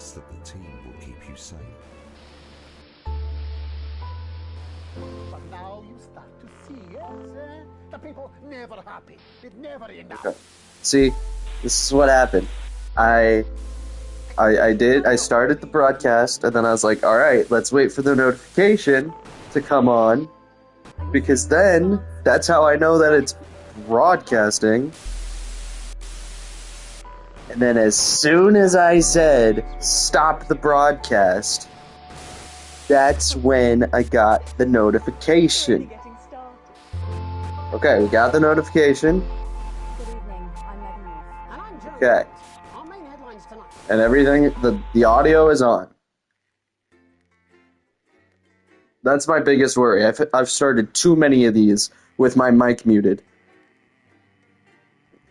trust that the team will keep you safe. But now you start to see, yes? The people never happy. It never enough. Okay. See, this is what happened. I started the broadcast, and then I was like, alright, let's wait for the notification to come on, because then, that's how I know that it's broadcasting. And then as soon as I said, stop the broadcast, that's when I got the notification. Okay, we got the notification. Good evening, I'm Megan North. And I'm Jerry. Okay. Our main headlines tonight. And everything, the audio is on. That's my biggest worry. I've started too many of these with my mic muted.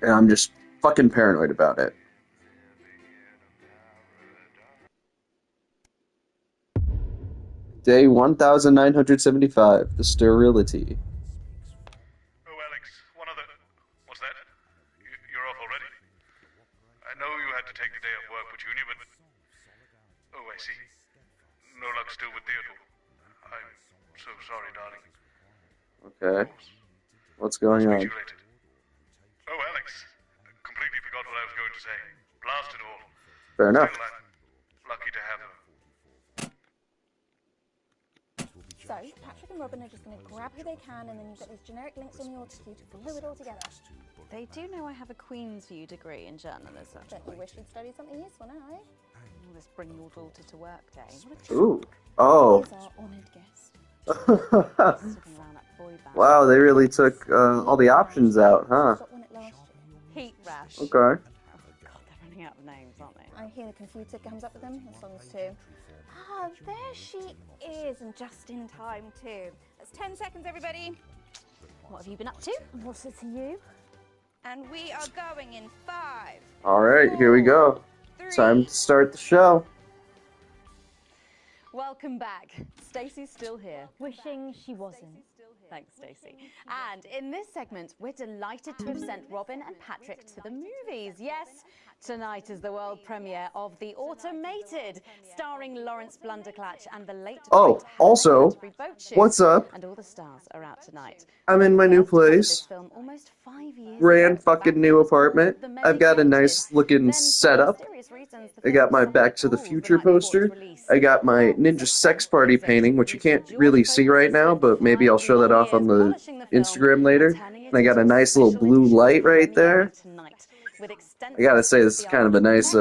And I'm just fucking paranoid about it. Day 1975, the sterility. Oh, Alex, what's that? You're off already? I know you had to take the day off work for Junior, but... Oh, I see. No luck still with Theodore. I'm so sorry, darling. Okay. What's going on? Speak to you later. Oh, Alex, completely forgot what I was going to say. Blast it all. Fair enough. Still, I'm lucky to have her. So, Patrick and Robin are just going to grab who they can, and then you've got these generic links on the autocue to glue it all together. They do know I have a Queen's View degree in journalism. Don't you wish you'd studied something useful now, eh? Oh, this Bring Your Daughter to Work day. What a Ooh. Oh. Here's our honoured guest. sitting around that boy band. Wow, they really took all the options out, huh? Got one at last year. Heat Rash. Okay. Oh, God, they're running out of names, aren't they? I hear the computer comes up with them. This one's too. Ah, there she is, and just in time too. That's 10 seconds, everybody. What have you been up to? What's it to you? And we are going in 5. Alright, here we go. Time to start the show. Welcome back. Stacey's still here. Wishing she wasn't. Thanks, Stacey. And in this segment, we're delighted to have sent Robin and Patrick to the movies. Yes, tonight is the world premiere of The Automated, starring Lawrence Blunderclatch and the late Oh, great also, Canterbury Boat Shoe. what's up? And all the stars are out tonight. I'm in my new First covered place. this film almost 5 years Brand ago. fucking new apartment. I've got a nice looking setup. I got my Back to the Future poster. I got my Ninja Sex Party painting, which you can't really see right now, but maybe I'll show that off on the Instagram later. And I got a nice little blue light right there. I gotta say, this is kind of a nice,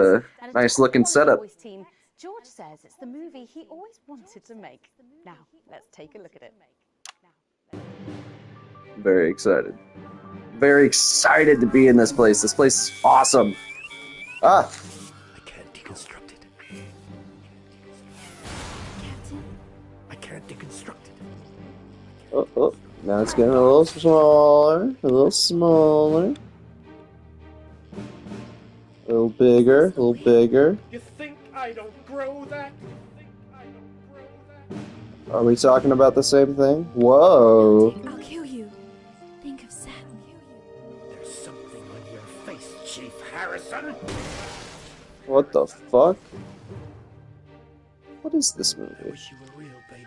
nice looking setup. George says it's the movie he always wanted to make. Now, let's take a look at it. Very excited. Very excited to be in this place. This place is awesome. Ah! I can't deconstruct it. I can't deconstruct it. Oh, oh. Now it's getting a little smaller. A little smaller. A little bigger. A little bigger. You think I don't grow that? Are we talking about the same thing? Whoa. I'll kill you. Think of Saturn. There's something on your face, Chief Harrison. What the fuck? What is this I movie? wish you were real, baby.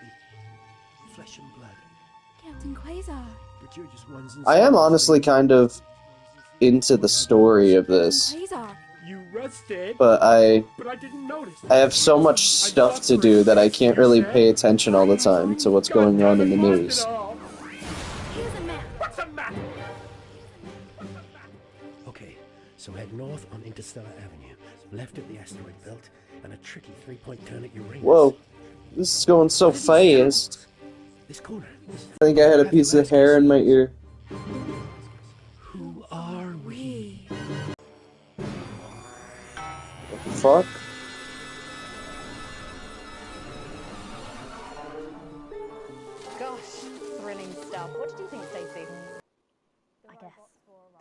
Flesh and blood. Captain Quasar. But you're just ones and I am zeros, honestly baby. kind of into the story of this, Quasar. You rusted, but I didn't notice. have so much stuff to do that I can't really pay attention all the time to what's going on in the news. Here's a map. What's a map? Okay, so head north on Interstellar Avenue, left at the asteroid belt, and a tricky three-point turn at Uranus. Whoa, this is going so fast. This corner. I think I had a piece of hair in my ear. Who are we? What the fuck? Gosh, thrilling stuff. What did you think, Stacey? I guess.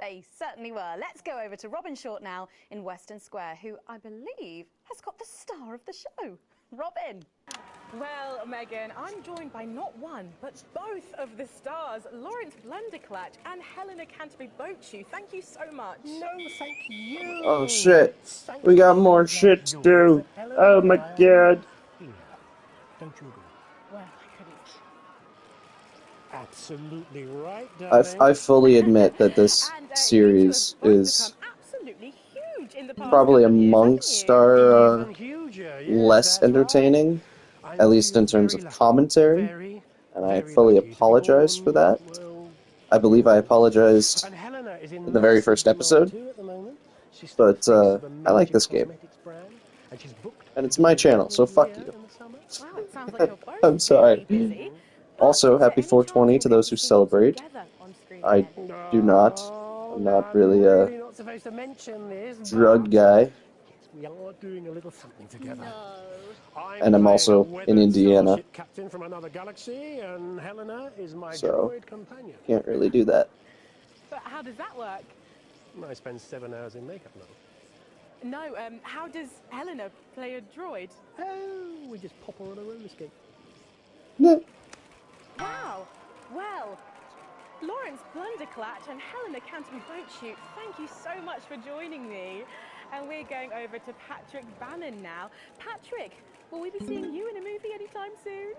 They certainly were. Let's go over to Robin Short now in Western Square, who I believe has got the star of the show. Robin. Well, Megan, I'm joined by not one, but both of the stars, Lawrence Blunderclatch and Helena Canterbury Boat Shoe. Thank you so much. No, thank you. Oh shit. We got more shit to do. Helena Oh my god. Don't you agree? Well, I couldn't. Absolutely right, I darling. fully admit that this And series you two have both is become absolutely huge in the past probably couple of years, amongst haven't you? our Even huger, yes, less that's right. entertaining, I at must least feel in terms very of lucky. commentary, Very, and I very fully lucky to be apologize for born, that. well, I believe I apologized and Helena is in the very massive first demand episode, too at the moment. She's still but the face of a I like major this game, cosmetics brand, and she's booked and it's to my do channel, so Disney fuck Rio you. in the summer. Wow, it sounds like you're both I'm sorry. really busy. Also, But is there happy any 420 chance to we'll those get who to see you celebrate. together on screen I again? do not. Oh, I'm no, not really we're a really not supposed to mention this, drug but guy, yes, we are doing a little something together. and I'm my also in weathered Indiana, starship captain from another galaxy, and Helena is my so droid companion. can't really do that. But how does that work? I spend 7 hours in makeup now. No, how does Helena play a droid? Oh, we just pop her on a roller skate. No. Wow. Well, Lawrence Blunderclatch and Helena Canterbury Boatshoot, thank you so much for joining me. And we're going over to Patrick Bannon now. Patrick, will we be seeing you in a movie anytime soon?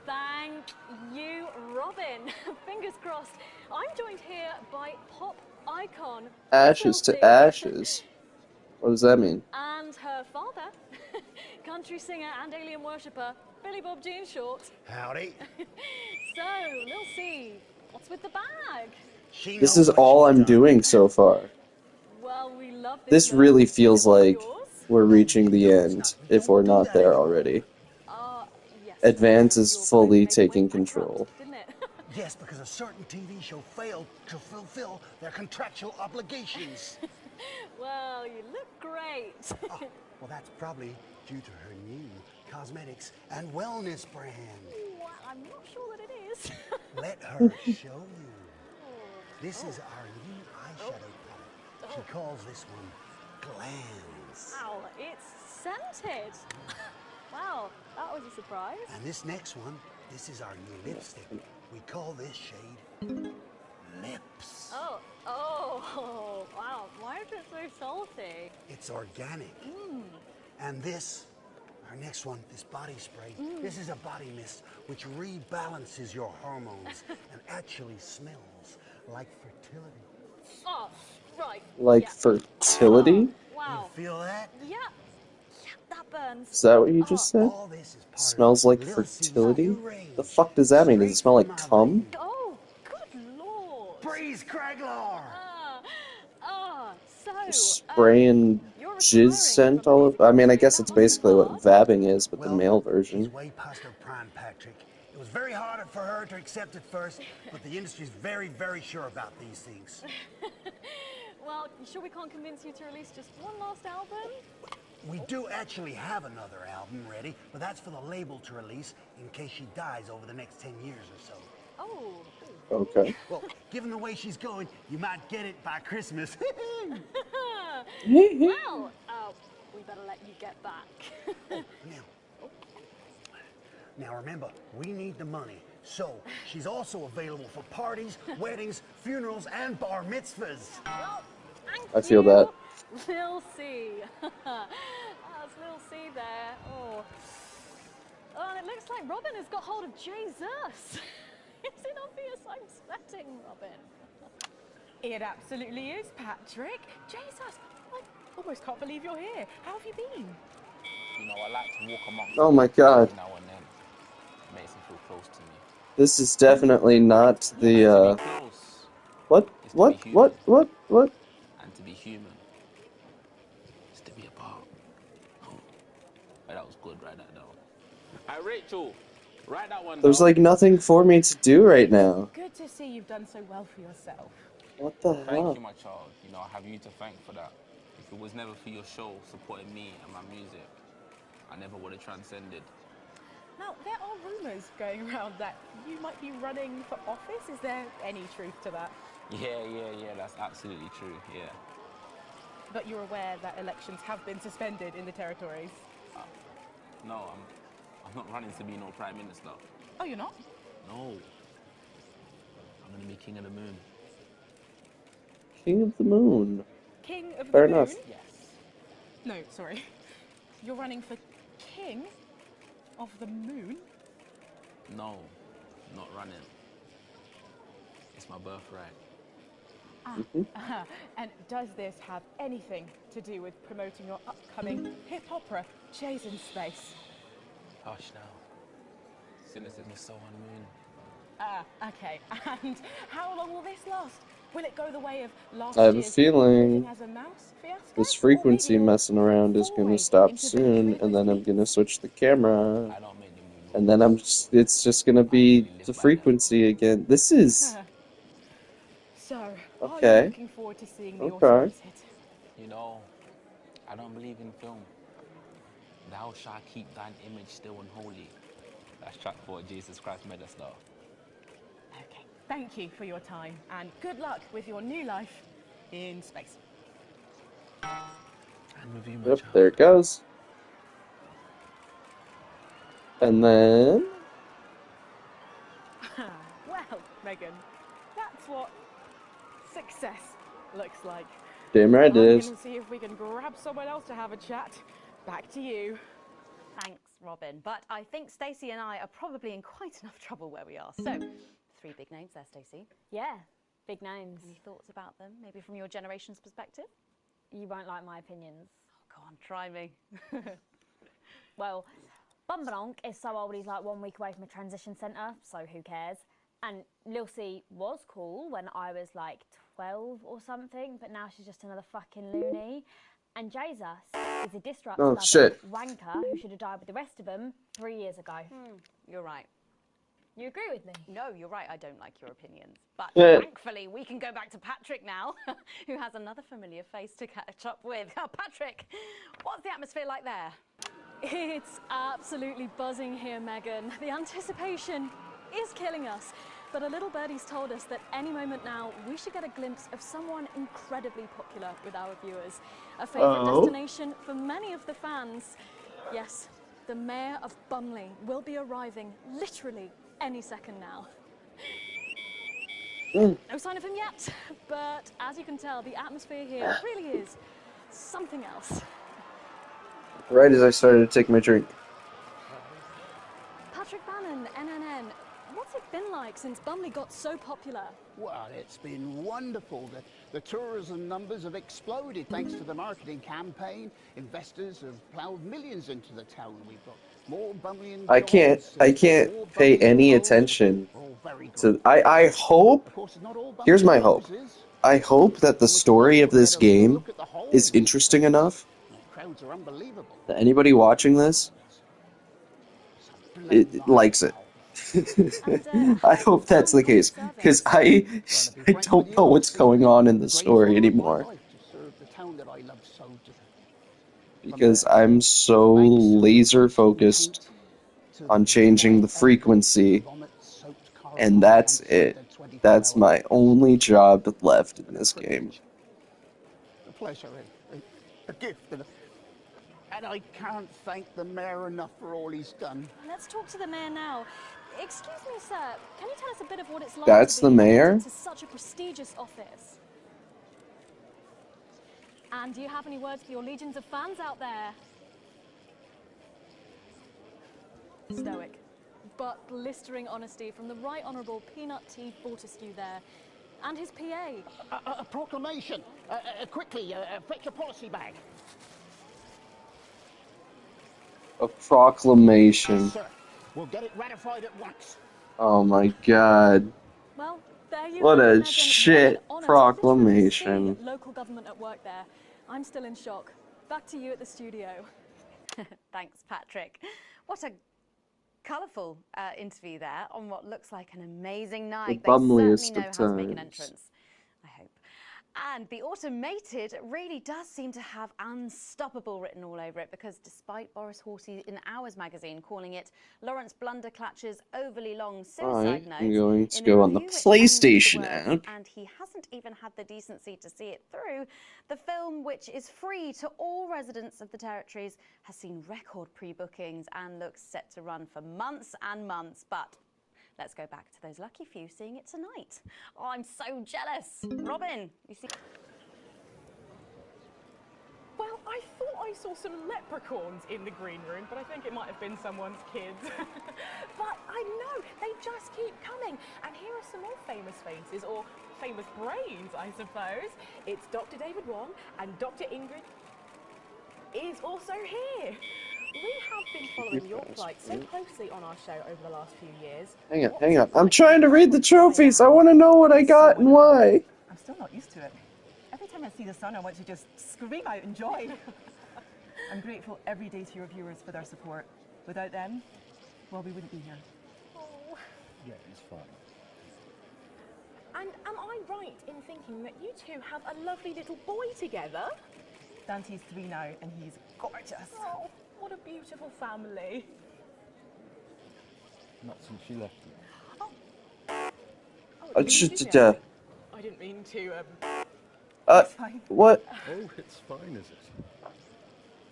Thank you, Robin. Fingers crossed. I'm joined here by pop icon Ashes to Filthy ashes. What does that mean? and her father, country singer and alien worshipper Billy Bob Jean Short. Howdy. So, Lil C, what's with the bag? This is all I'm doing so far. Well, we love This look. really Is it feels one of like yours? we're reaching the end, if we're not there already. Yes. Advance Your is phone fully made taking Wayne bankrupt, control. didn't it? Yes, because a certain TV show failed to fulfill their contractual obligations. Well, you look great. Oh, well, that's probably due to her new cosmetics and wellness brand. Well, I'm not sure that it is. Let her show you. This is our new eyeshadow palette. She calls this one Glands. Wow, it's scented. Wow, that was a surprise. And this next one, this is our new lipstick. We call this shade Lips. Oh, wow. Why is it so salty? It's organic. And this, our next one, this body spray, this is a body mist which rebalances your hormones and actually smells like fertility. Oh, right. Like yeah. fertility? Wow. You feel that? Yeah, that burns. Is that what you just said? All this is part Smells of like Lil C's fertility? new range. The fuck does that mean? Does it smell like Straight cum? Oh, good lord. Breeze Craglar! So, Spraying you're jizz retiring scent from all music over? I mean, I industry, guess that it's must be basically what hard. vabbing is, but the Well, male she's version. way past her prime, Patrick. It was very hard for her to accept at first, but the industry's very, very sure about these things. Well, you sure we can't convince you to release just one last album? We do actually have another album ready, but that's for the label to release in case she dies over the next 10 years or so. Oh. Okay. Well, given the way she's going, you might get it by Christmas. Well, we better let you get back. Now remember, we need the money. So, she's also available for parties, weddings, funerals, and bar mitzvahs. Well, thank I feel you, that. Lil C. That's Lil C there. Oh, and it looks like Robin has got hold of Jesus. Is it obvious I'm sweating, Robin? It absolutely is, Patrick. Jesus, I almost can't believe you're here. How have you been? You know, I like to walk amongst Oh my god. now and then. It makes them feel close to me. This is definitely not the, To be close What? is to What? be human. What? And to be human is to be apart. Oh, that was good. Write that down. Hey, Rachel, write that one There's down. like nothing for me to do right now. Good to see you've done so well for yourself. What the Thank hell? you, my child. You know, I have you to thank for that. If it was never for your show supporting me and my music, I never would have transcended. Now, there are rumours going around that you might be running for office. Is there any truth to that? Yeah, that's absolutely true, yeah. But you're aware that elections have been suspended in the territories? No, I'm not running to be no prime minister. Oh, you're not? No. I'm gonna be king of the moon. King of the Moon. King of Fair the enough. Moon? Yes. No, sorry. You're running for King of the Moon? No, not running. It's my birthright. And does this have anything to do with promoting your upcoming hip opera, Jay's in Space? Hush now. Cynicism is so unmoon. Okay. And how long will this last? Will it go the way of last I have a year's feeling Living as a Mouse fiasco? this frequency messing around is gonna stop soon, and then I'm gonna switch the camera. And then it's just gonna be the frequency again. This is... So, are you Okay. looking forward to seeing the Okay. autumn visit? You know, I don't believe in film. Thou shalt keep thine image still and holy. That's track 4, Jesus Christ made us though. Okay. Thank you for your time, and good luck with your new life in space. And with you, my Yep, child. there it goes. And then... Well, Megan, that's what success looks like. Damn right it I'm is. gonna see if we can grab someone else to have a chat. Back to you. Thanks, Robin. But I think Stacey and I are probably in quite enough trouble where we are. So, 3 big names there, Stacey. Yeah, big names. Any thoughts about them, maybe from your generation's perspective? You won't like my opinions. Oh, go on, try me. Well, Bumbalonk is so old he's like 1 week away from a transition centre, so who cares? And Lil C was cool when I was like 12 or something, but now she's just another fucking loony. And Jesus is a disrupt Oh, shit. wanker who should have died with the rest of them 3 years ago. You're right. You agree with me? No, you're right, I don't like your opinions. But Yeah. thankfully, we can go back to Patrick now, who has another familiar face to catch up with. Oh, Patrick, what's the atmosphere like there? It's absolutely buzzing here, Megan. The anticipation is killing us. But a little birdie's told us that any moment now we should get a glimpse of someone incredibly popular with our viewers. A favourite destination for many of the fans. Yes, the Mayor of Bumley will be arriving literally any second now. No sign of him yet, but as you can tell, the atmosphere here really is something else. Right as I started to take my drink. Patrick Bannon, NNN, what's it been like since Bumley got so popular? Well, it's been wonderful. The tourism numbers have exploded thanks to the marketing campaign. Investors have ploughed millions into the town. We've got more Bumleyan I can't pay any attention to... I hope... Here's my hope. I hope that the story of this game is interesting enough crowds are unbelievable. that anybody watching this likes it. I hope that's the case, because I don't know what's going on in the story anymore. Because I'm so laser focused on changing the frequency, and that's it. That's my only job left in this game. A pleasure, a gift, and I can't thank the mayor enough for all he's done. Let's talk to the mayor now. Excuse me, sir, can you tell us a bit of what it's like That's to be the mayor? elected to such a prestigious office? And do you have any words for your legions of fans out there? Stoic, but blistering honesty from the Right Honourable Peanut T. Fortescue there, and his PA. A proclamation! Quickly, fetch a policy bag. A proclamation. Sir, we'll get it ratified at once. Oh my god. Well, there you What have it, a Megan. shit What an honour to proclamation. literally see local government at work there. I'm still in shock. Back to you at the studio. Thanks, Patrick. What a colourful interview there on what looks like an amazing night. They bumliest certainly know of how to make an times. entrance, I hope. And the Automated really does seem to have unstoppable written all over it, because despite Boris Horsey in Hours magazine calling it Lawrence Blunderclatch's overly long suicide note, I'm going to in go on the review it ends with the PlayStation words, app. and he hasn't even had the decency to see it through. The film, which is free to all residents of the territories, has seen record pre-bookings and looks set to run for months and months. But let's go back to those lucky few seeing it tonight. Oh, I'm so jealous. Robin, you see... Well, I thought I I saw some leprechauns in the green room, but I think it might have been someone's kids. But I know, they just keep coming. And here are some more famous faces, or famous brains, I suppose. It's Dr. David Wong and Dr. Ingrid is also here. We have been following your plight so closely on our show over the last few years. Hang on. I'm trying to read the trophies. I want to know what I got and why. I'm still not used to it. Every time I see the sun, I want to just scream out in joy. I'm grateful every day to your viewers for their support. Without them, well, we wouldn't be here. Oh. Yeah, it's fine. And am I right in thinking that you two have a lovely little boy together? Dante's 3 now, and he's gorgeous. Oh, what a beautiful family. Not since she left you. I didn't mean to, What? Oh, it's fine, is it?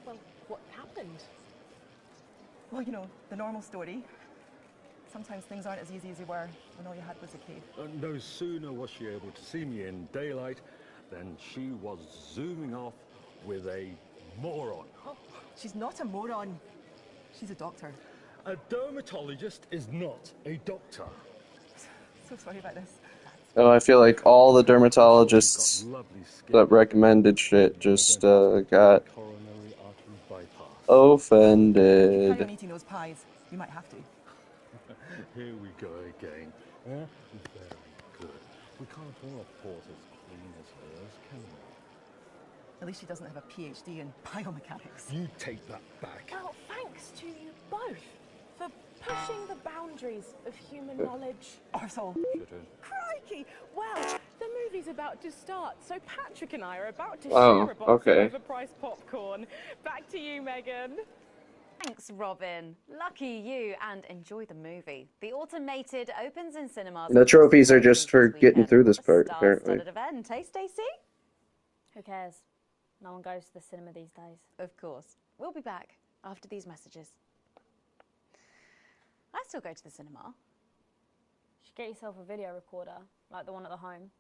Well, what happened? Well, you know, the normal story. Sometimes things aren't as easy as they were when all you had was a cave. No sooner was she able to see me in daylight than she was zooming off with a moron. Oh, she's not a moron. She's a doctor. A dermatologist is not a doctor. So sorry about this. Oh, I feel like all the dermatologists that recommended shit just got Coronary artery bypass. offended. Carry on eating those pies. You might have to. Here we go again. Very good. We can't all afford as clean as hers, can we? At least she doesn't have a PhD in biomechanics. You take that back. Well, thanks to you both for pushing the boundaries of human knowledge. Arsehole. Crikey! Well, the movie's about to start, so Patrick and I are about to Oh, share a box okay. of overpriced popcorn. Back to you, Megan. Thanks, Robin. Lucky you, and enjoy the movie. The Automated opens in cinemas. The trophies are just for getting through this part, apparently. Star-studded event, eh, Stacey? Who cares? No one goes to the cinema these days. Of course. We'll be back after these messages. I still go to the cinema. You should get yourself a video recorder, like the one at the home.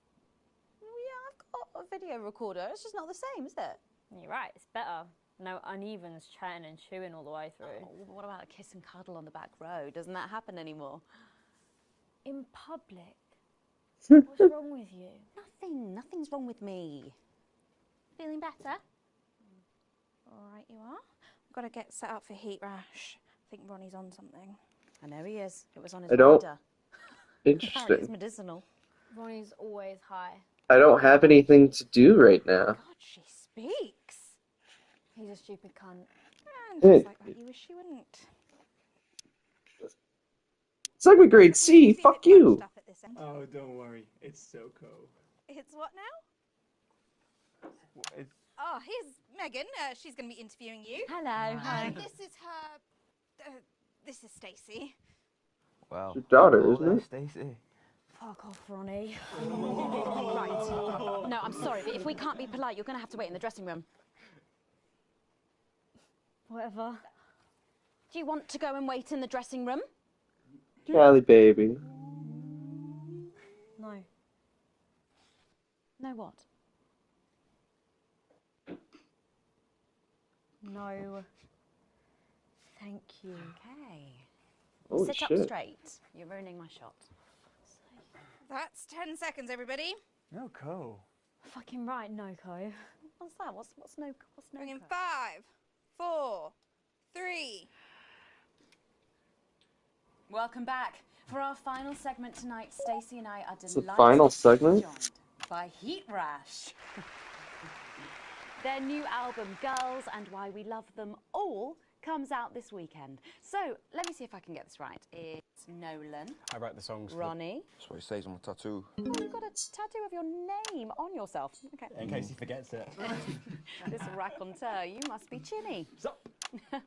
Well, yeah, I've got a video recorder. It's just not the same, is it? You're right, it's better. No unevens chatting and chewing all the way through. Oh, what about a kiss and cuddle on the back row? Doesn't that happen anymore? In public? What's wrong with you? Nothing's wrong with me. Feeling better? All right, you are. I've got to get set up for heat rash. I think Ronnie's on something. I know he is. It was on his I don't- rider. Interesting. Apparently it's medicinal. Ronnie's always high. I don't have anything to do right now. God, she speaks. He's a stupid cunt. And just like that, you wish you wouldn't. Segment grade C, fuck you. Oh, don't worry. It's SoCo. It's what now? It's Oh, here's Megan. She's going to be interviewing you. Hello. Hi. This is her. This is Stacey. Wow. Your daughter, isn't it? Stacey. Fuck off, Ronnie. Right. No, I'm sorry, but if we can't be polite, you're going to have to wait in the dressing room. Whatever. Do you want to go and wait in the dressing room? Callie, baby. No. No what? No. Thank you. Okay. Holy Sit shit. up straight. You're ruining my shot. That's 10 seconds, everybody. No co. Fucking right, Noko. What's that? What's no? Bring in 5, 4, 3. Welcome back. For our final segment tonight, Stacey and I are It's the delighted final to be segment? joined by Heat Rash. Their new album, Girls and Why We Love Them All, comes out this weekend. So, let me see if I can get this right. It's Nolan, I write the songs. Ronnie. That's what it says on my tattoo. Oh, you've got a tattoo of your name on yourself. Okay. In case he forgets it. This raconteur, you must be Chinny. Sup?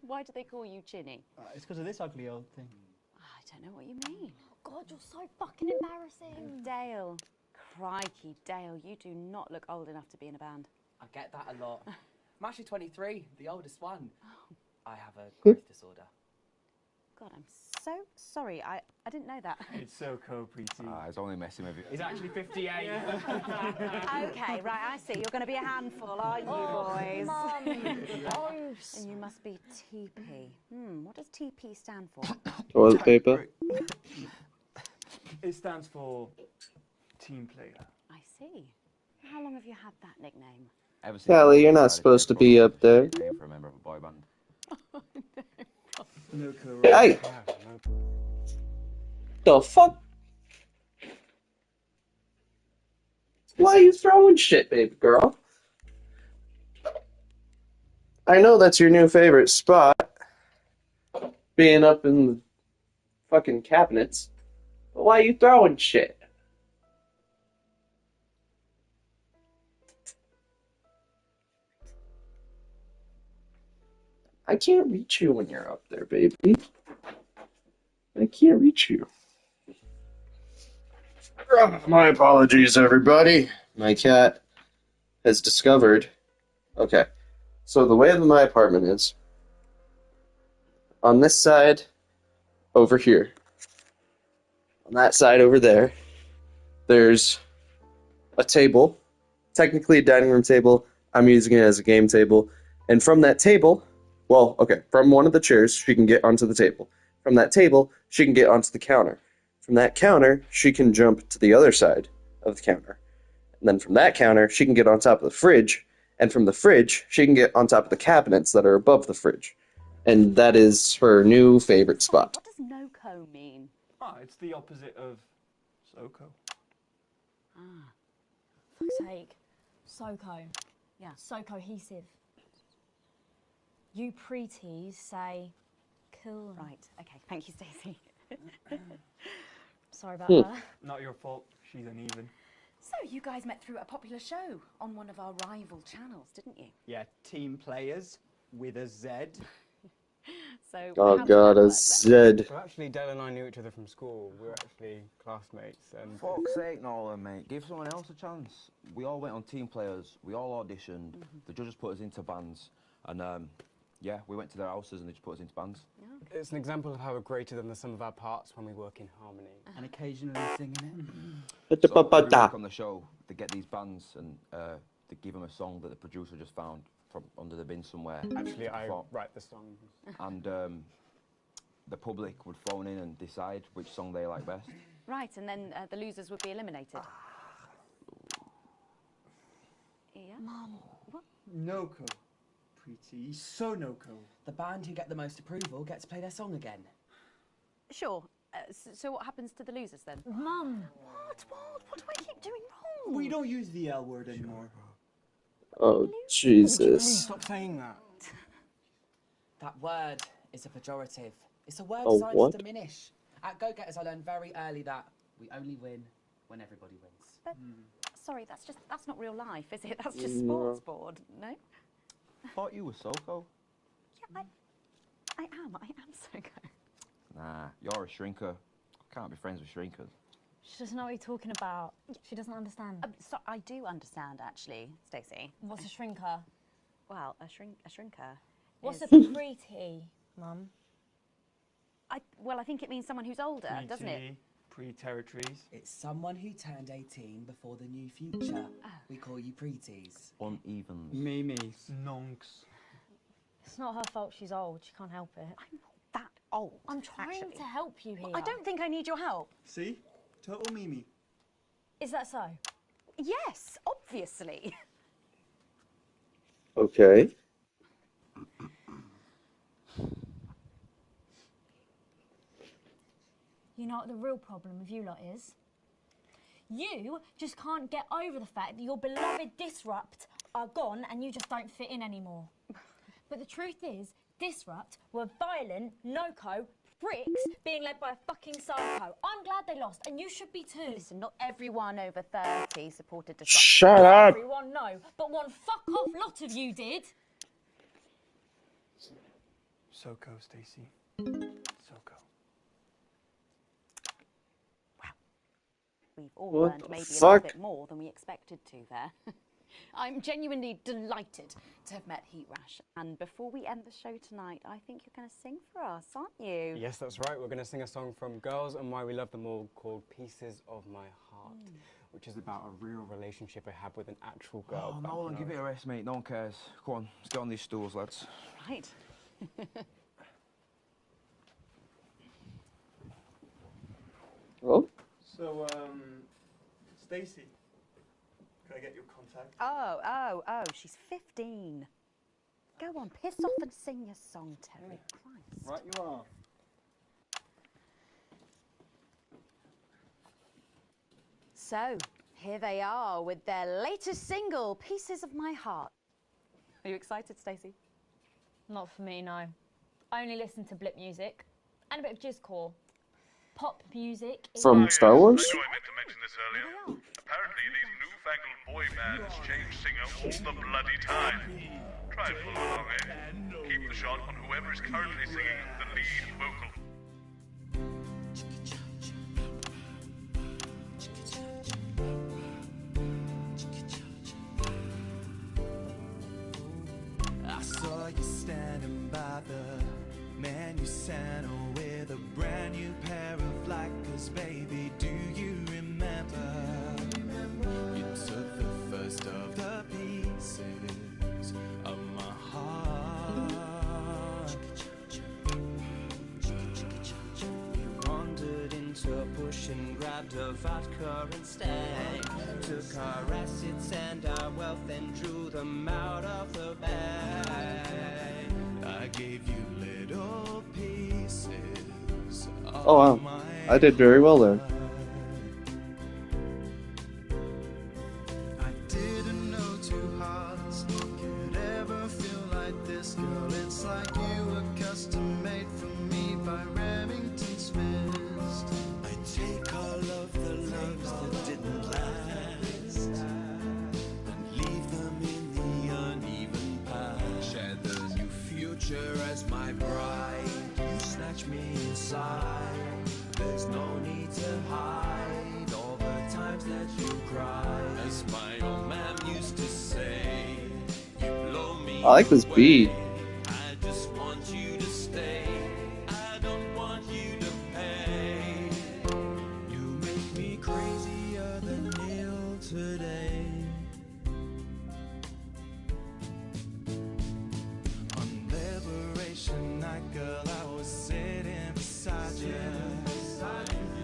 Why do they call you Chinny? It's because of this ugly old thing. I don't know what you mean. Oh, God, you're so fucking embarrassing. Dale. Crikey, Dale, you do not look old enough to be in a band. I get that a lot. I'm actually 23, the oldest one. I have a growth disorder. God, I'm so sorry. I didn't know that. It's so co-pretty. He's only messing with you. He's actually 58. Okay, right, I see. You're going to be a handful, aren't you, boys? Mum, I'm close. And you must be TP. What does TP stand for? Toilet paper. It stands for team player. I see. How long have you had that nickname? Ever since Callie, I you're not decided supposed to get be proper up there. name for a member of a boy band. No Hey! The fuck? Why are you throwing shit, baby girl? I know that's your new favorite spot. Being up in the fucking cabinets. But why are you throwing shit? I can't reach you when you're up there, baby. I can't reach you. My apologies, everybody. My cat has discovered... Okay, so the way that my apartment is, on this side, over here, on that side over there, there's a table, technically a dining room table. I'm using it as a game table. And from that table, well, okay, from one of the chairs, she can get onto the table. From that table, she can get onto the counter. From that counter, she can jump to the other side of the counter. And then from that counter, she can get on top of the fridge. And from the fridge, she can get on top of the cabinets that are above the fridge. And that is her new favorite spot. What does no-co mean? Ah, it's the opposite of SoCo. Ah. Fuck's sake. SoCo. Yeah. So cohesive. You pretees say cool. Right, okay. Thank you, Stacey. Sorry about that. Not your fault. She's uneven. So, you guys met through a popular show on one of our rival channels, didn't you? Yeah, team players with a Z. So, Oh how did god, that a work Z. Well, actually, Dale and I knew each other from school. We were actually classmates. And Fuck's sake, Nolan, mate. Give someone else a chance. We all went on team players. We all auditioned. The judges put us into bands. And, yeah, we went to their houses and they just put us into bands. it's an example of how we're greater than the sum of our parts when we work in harmony. And occasionally singing So every week on the show, they get these bands and they give them a song that the producer just found from under the bin somewhere. Actually, I write the song. And the public would phone in and decide which song they like best. Right, and then the losers would be eliminated. Yeah? Mum. What? No-co. Pretty. So no-co. The band who get the most approval get to play their song again. Sure. So what happens to the losers then? Mum. What do I keep doing wrong? We don't use the L word anymore. Oh, Jesus. Stop saying that. That word is a pejorative. It's a word Oh, designed what? to diminish. At Go-Getters, I learned very early that we only win when everybody wins. But, sorry, that's not real life, is it? That's just No. sports board, no? Thought you were SoCo. Yeah, I am so good. Nah, you're a shrinker. Can't be friends with shrinkers. She doesn't know what you're talking about. She doesn't understand. So I do understand, actually, Stacey. What's a shrinker? Well, a shrinker. What's is... a preteen, Mum? Well, I think it means someone who's older, doesn't it? Pre-territories. It's someone who turned 18 before the new future. We call you pretees. Unevens. Mimis. Nonks. It's not her fault she's old. She can't help it. I'm not that old. I'm trying to help you here. I don't think I need your help. See? Total Mimi. Is that so? Yes, obviously. Okay. You know what the real problem with you lot is? You just can't get over the fact that your beloved Disrupt are gone and you just don't fit in anymore. But the truth is, Disrupt were violent, no-co pricks being led by a fucking psycho. I'm glad they lost, and you should be too. Listen, not everyone over 30 supported Disrupt. Shut Not up! everyone, no, but one fuck-off lot of you did. SoCo, Stacey. SoCo. We've all What learned the maybe a fuck? little bit more than we expected to there. I'm genuinely delighted to have met Heat Rash. And before we end the show tonight, I think you're going to sing for us, aren't you? Yes, that's right. We're going to sing a song from Girls and Why We Love Them All called Pieces of My Heart. which is about a real relationship I had with an actual girl. Oh, Nolan, give it a rest, mate. No one cares. Come on, let's get on these stools, lads. Right. Oh? So, Stacey, can I get your contact? Oh, she's 15. Go on, piss off and sing your song, Terry. Christ. Right you are. So, here they are with their latest single, Pieces of My Heart. Are you excited, Stacey? Not for me, no. I only listen to blip music and a bit of jizzcore. Pop music. From Star Wars? I know I meant to mention this earlier. Apparently, these newfangled boy bands change singer all the bloody time. Try and follow along, eh? Keep the shot on whoever is currently singing the lead vocal. I saw you standing by the man you sent with a brand new pair of Lakers, baby. Do you remember? You took the first of the pieces of my heart. You wandered into a bush and grabbed a vodka instead. Took our assets and our wealth and drew them out of the bag. I gave you little pieces of Oh wow, I did very well there. I didn't know two hearts could ever feel like this, girl. It's like you were custom made for me by Remington's fist. I take all of the loves that didn't last and leave them in the uneven past. Share the new future as my bride. You snatch me inside. There's no need to hide all the times that you cried. As my old man used to say, you blow me I like this beat. I just want you to stay. I don't want you to pay. You make me crazier than Neil today. On Liberation Night, girl, I was sitting beside you.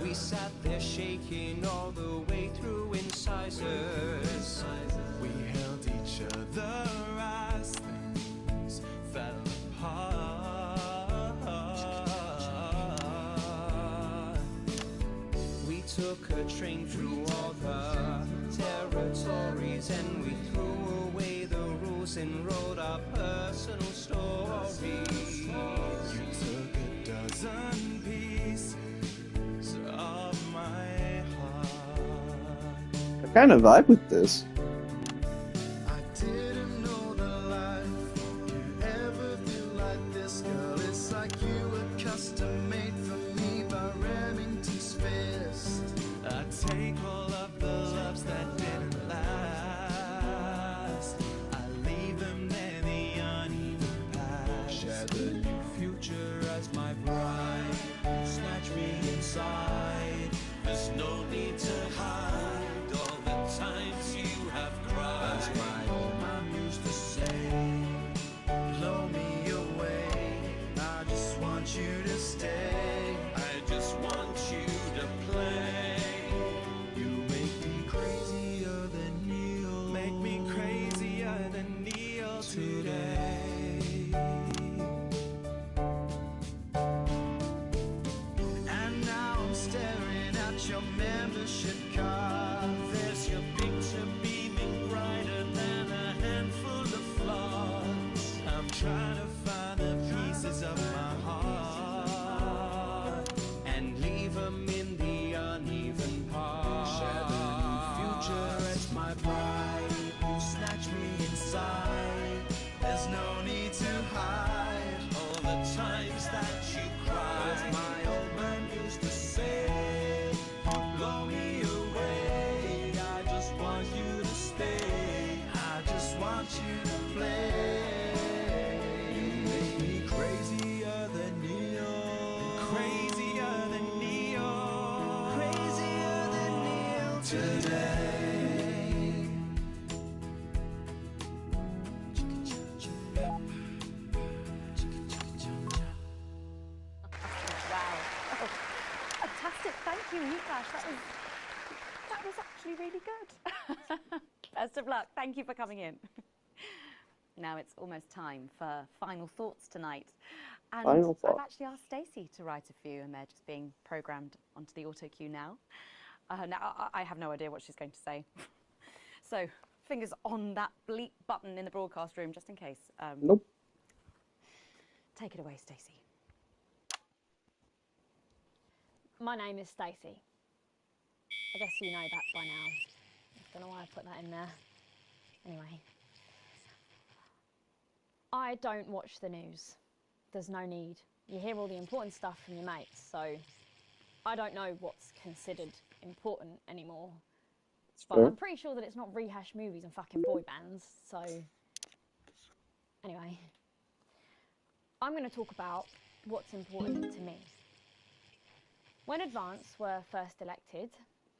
We sat there shaking all the way through incisors. We held each other as things fell apart. We took a train through all the territories and we threw away the rules and wrote our personal stories. You took a dozen pieces of my heart. I kind of vibe with this. I didn't know the life could ever feel like this, girl. It's like you were custom made for me by Remington's fist. I take all of the loves that didn't last. I leave them there, the uneven past. Share the new future as my bride. Snatch me inside. There's no need to hide all the times you have cried. As my old man used to say, blow me away. I just want you to stay. I just want you to play. You make me crazier than Neil. Make me crazier than Neil today. And now I'm staring at your membership card. There's your picture beaming brighter than a handful of flaws. I'm trying to find the pieces of my heart and leave them in the uneven parts. Share the new future as my bride. You snatch me inside. There's no need to hide all the times that you cried. As my old man used to say, you blow me away. I just want you to stay. I just want you to play. You make me crazier than Neil. Crazier than Neil. Crazier than Neil today. gosh, that was actually really good. Best of luck. Thank you for coming in. Now it's almost time for final thoughts tonight. And Final thoughts. I've actually asked Stacey to write a few, and they're just being programmed onto the auto cue now. Now I have no idea what she's going to say. So fingers on that bleep button in the broadcast room, just in case. Nope. Take it away, Stacey. My name is Stacey. I guess you know that by now. I don't know why I put that in there. Anyway. I don't watch the news. There's no need. You hear all the important stuff from your mates, so I don't know what's considered important anymore. But I'm pretty sure that it's not rehash movies and fucking boy bands, so... Anyway. I'm going to talk about what's important to me. When Advance were first elected,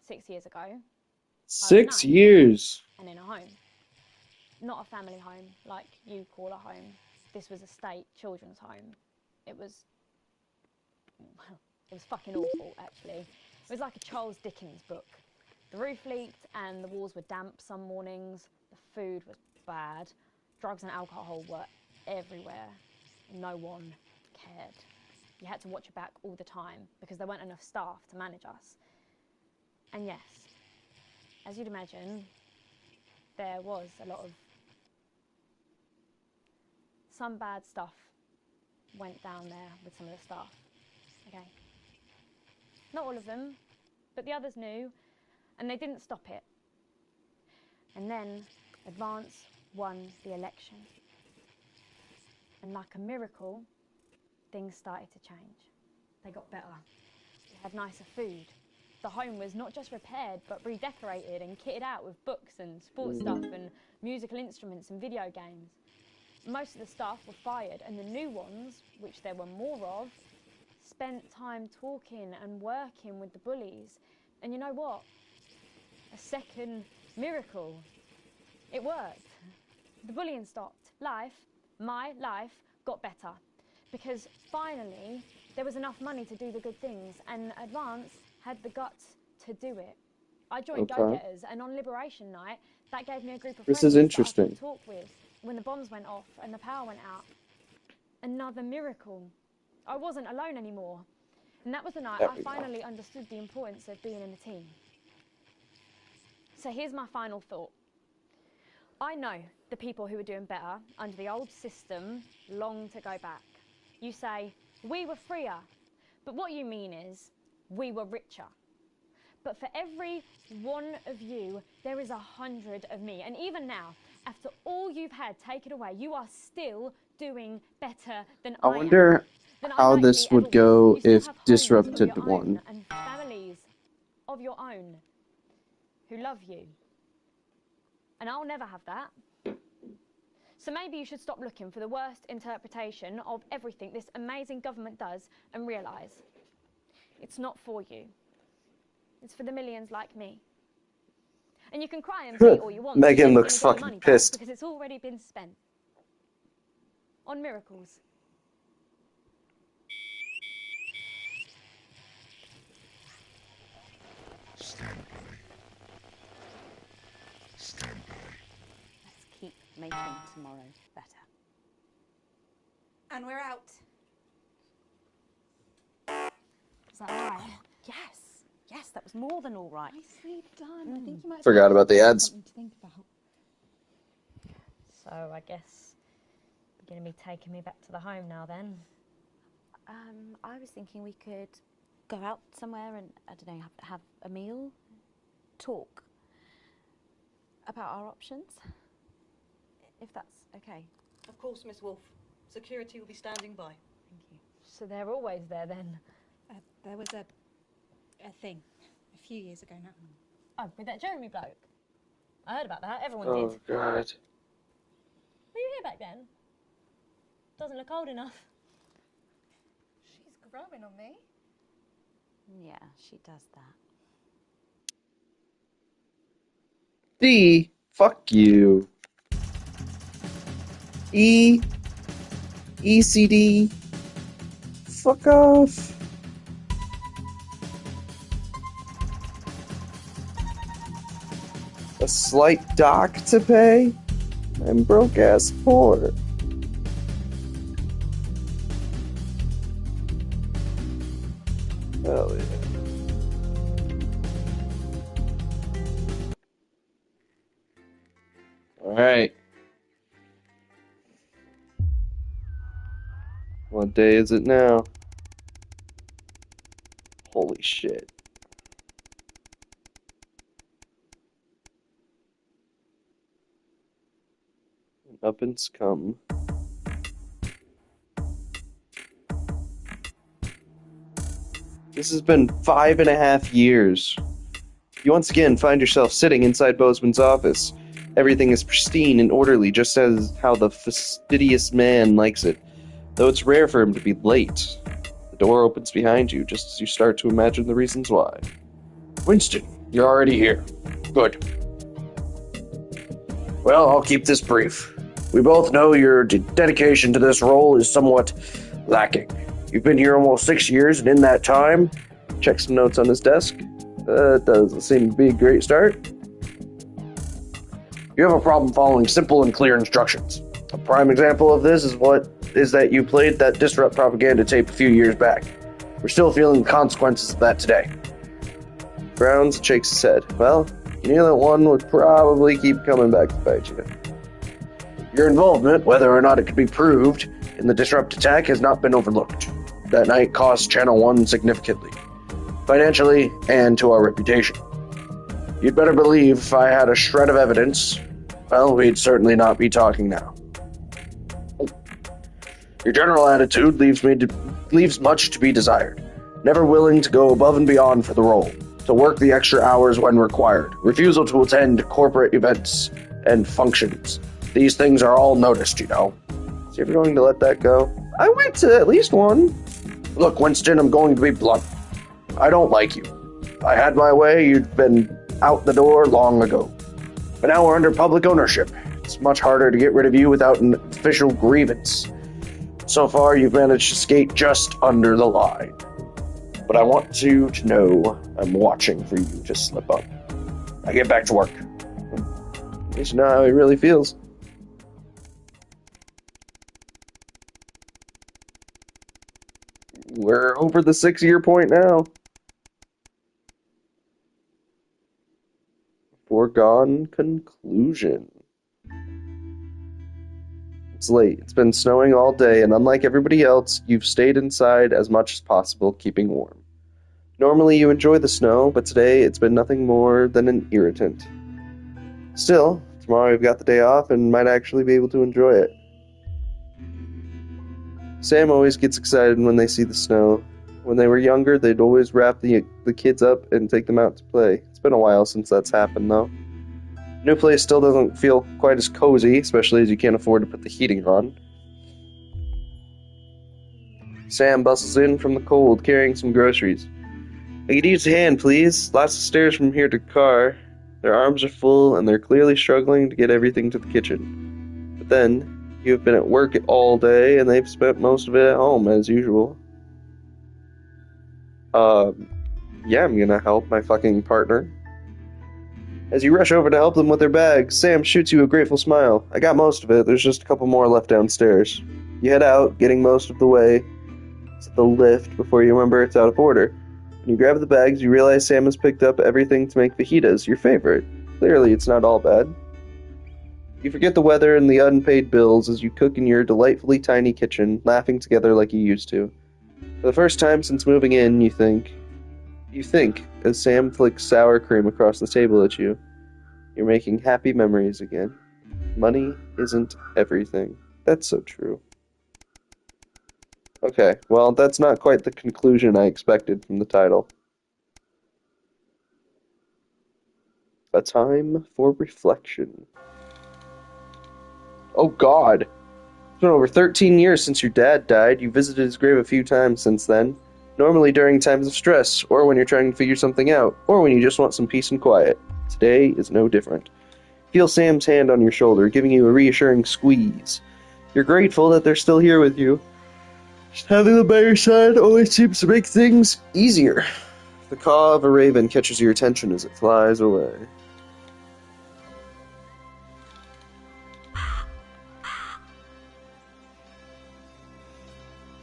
6 years ago... 6 years! And in a home. Not a family home, like you call a home. This was a state children's home. It was fucking awful, actually. It was like a Charles Dickens book. The roof leaked and the walls were damp some mornings. The food was bad. Drugs and alcohol were everywhere. No one cared. You had to watch your back all the time because there weren't enough staff to manage us. And yes, as you'd imagine, there was a lot of... Some bad stuff went down there with some of the staff, okay? Not all of them, but the others knew, and they didn't stop it. And then Advance won the election. And like a miracle, things started to change. They got better. We had nicer food. The home was not just repaired, but redecorated and kitted out with books and sports stuff and musical instruments and video games. Most of the staff were fired, and the new ones, which there were more of, spent time talking and working with the bullies. And you know what? A second miracle. It worked. The bullying stopped. My life, got better. Because finally, there was enough money to do the good things, and Advance had the guts to do it. I joined Go-Getters, and on Liberation Night, that gave me a group of friends This is interesting. that I could talk with when the bombs went off and the power went out. Another miracle. I wasn't alone anymore. And that was the night I finally understood the importance of being in a team. So here's my final thought. I know the people who were doing better under the old system long to go back. You say, we were freer. But what you mean is, we were richer. But for every one of you, there is 100 of me. And even now, after all you've had taken away, you are still doing better than I am. I wonder how this would go if Disrupted won. And families of your own who love you. And I'll never have that. So maybe you should stop looking for the worst interpretation of everything this amazing government does and realise it's not for you. It's for the millions like me. And you can cry and bleat all you want. Megan looks fucking pissed. Because it's already been spent. On miracles. Stand by. Stand by. Let's keep making tomorrow better. And we're out. Is that all right? Yes. Yes, that was more than all right. Nicely done. I think you might Forgot about the ads. something to think about. So I guess you're going to be taking me back to the home now then. I was thinking we could go out somewhere and, I don't know, have a meal, talk about our options, if that's okay. Of course, Miss Wolf. Security will be standing by. Thank you. So they're always there then? There was a thing a few years ago now. Oh, with that Jeremy bloke? I heard about that, everyone Oh, did. God. Were you here back then? Doesn't look old enough. She's growing on me. Yeah, she does that. D, fuck you. E, ECD, fuck off. slight dock to pay? I'm broke ass poor. Hell yeah. Alright. What day is it now? Holy shit. Up and scum. This has been 5.5 years. You once again find yourself sitting inside Bozeman's office. Everything is pristine and orderly, just as how the fastidious man likes it, though it's rare for him to be late. The door opens behind you, just as you start to imagine the reasons why. Winston, you're already here. Good. Well, I'll keep this brief. We both know your dedication to this role is somewhat lacking. You've been here almost 6 years, and in that time... Check some notes on his desk. Doesn't seem to be a great start. You have a problem following simple and clear instructions. A prime example of this is that you played that Disrupt propaganda tape a few years back. We're still feeling the consequences of that today. Browns shakes his head. Well, you knew that one would probably keep coming back to bite you. Your involvement, whether or not it could be proved, in the Disrupt attack has not been overlooked. That night cost Channel 1 significantly, financially and to our reputation. You'd better believe if I had a shred of evidence, well, we'd certainly not be talking now. Your general attitude leaves much to be desired. Never willing to go above and beyond for the role, to work the extra hours when required, refusal to attend corporate events and functions. These things are all noticed, you know. Is he ever going to let that go? I went to at least one. Look, Winston, I'm going to be blunt. I don't like you. If I had my way, you'd been out the door long ago. But now we're under public ownership. It's much harder to get rid of you without an official grievance. So far, you've managed to skate just under the line. But I want you to know I'm watching for you to slip up. Now get back to work. At least you know how he really feels. We're over the 6-year point now. Foregone conclusion. It's late. It's been snowing all day, and unlike everybody else, you've stayed inside as much as possible, keeping warm. Normally you enjoy the snow, but today it's been nothing more than an irritant. Still, tomorrow we've got the day off and might actually be able to enjoy it. Sam always gets excited when they see the snow. When they were younger, they'd always wrap the kids up and take them out to play. It's been a while since that's happened, though. New place still doesn't feel quite as cozy, especially as you can't afford to put the heating on. Sam bustles in from the cold, carrying some groceries. I could use a hand, please. Lots of stairs from here to the car. Their arms are full, and they're clearly struggling to get everything to the kitchen. But then, you have been at work all day, and they've spent most of it at home, as usual. Yeah, I'm gonna help my fucking partner. As you rush over to help them with their bags, Sam shoots you a grateful smile. I got most of it, there's just a couple more left downstairs. You head out, getting most of the way to the lift before you remember it's out of order. When you grab the bags, you realize Sam has picked up everything to make fajitas, your favorite. Clearly, it's not all bad. You forget the weather and the unpaid bills as you cook in your delightfully tiny kitchen, laughing together like you used to. For the first time since moving in, you think, as Sam flicks sour cream across the table at you, you're making happy memories again. Money isn't everything. That's so true. Okay, well, that's not quite the conclusion I expected from the title. A time for reflection. Oh God! It's been over 13 years since your dad died. You visited his grave a few times since then. Normally during times of stress, or when you're trying to figure something out, or when you just want some peace and quiet. Today is no different. Feel Sam's hand on your shoulder, giving you a reassuring squeeze. You're grateful that they're still here with you. Just having them by your side always seems to make things easier. The caw of a raven catches your attention as it flies away.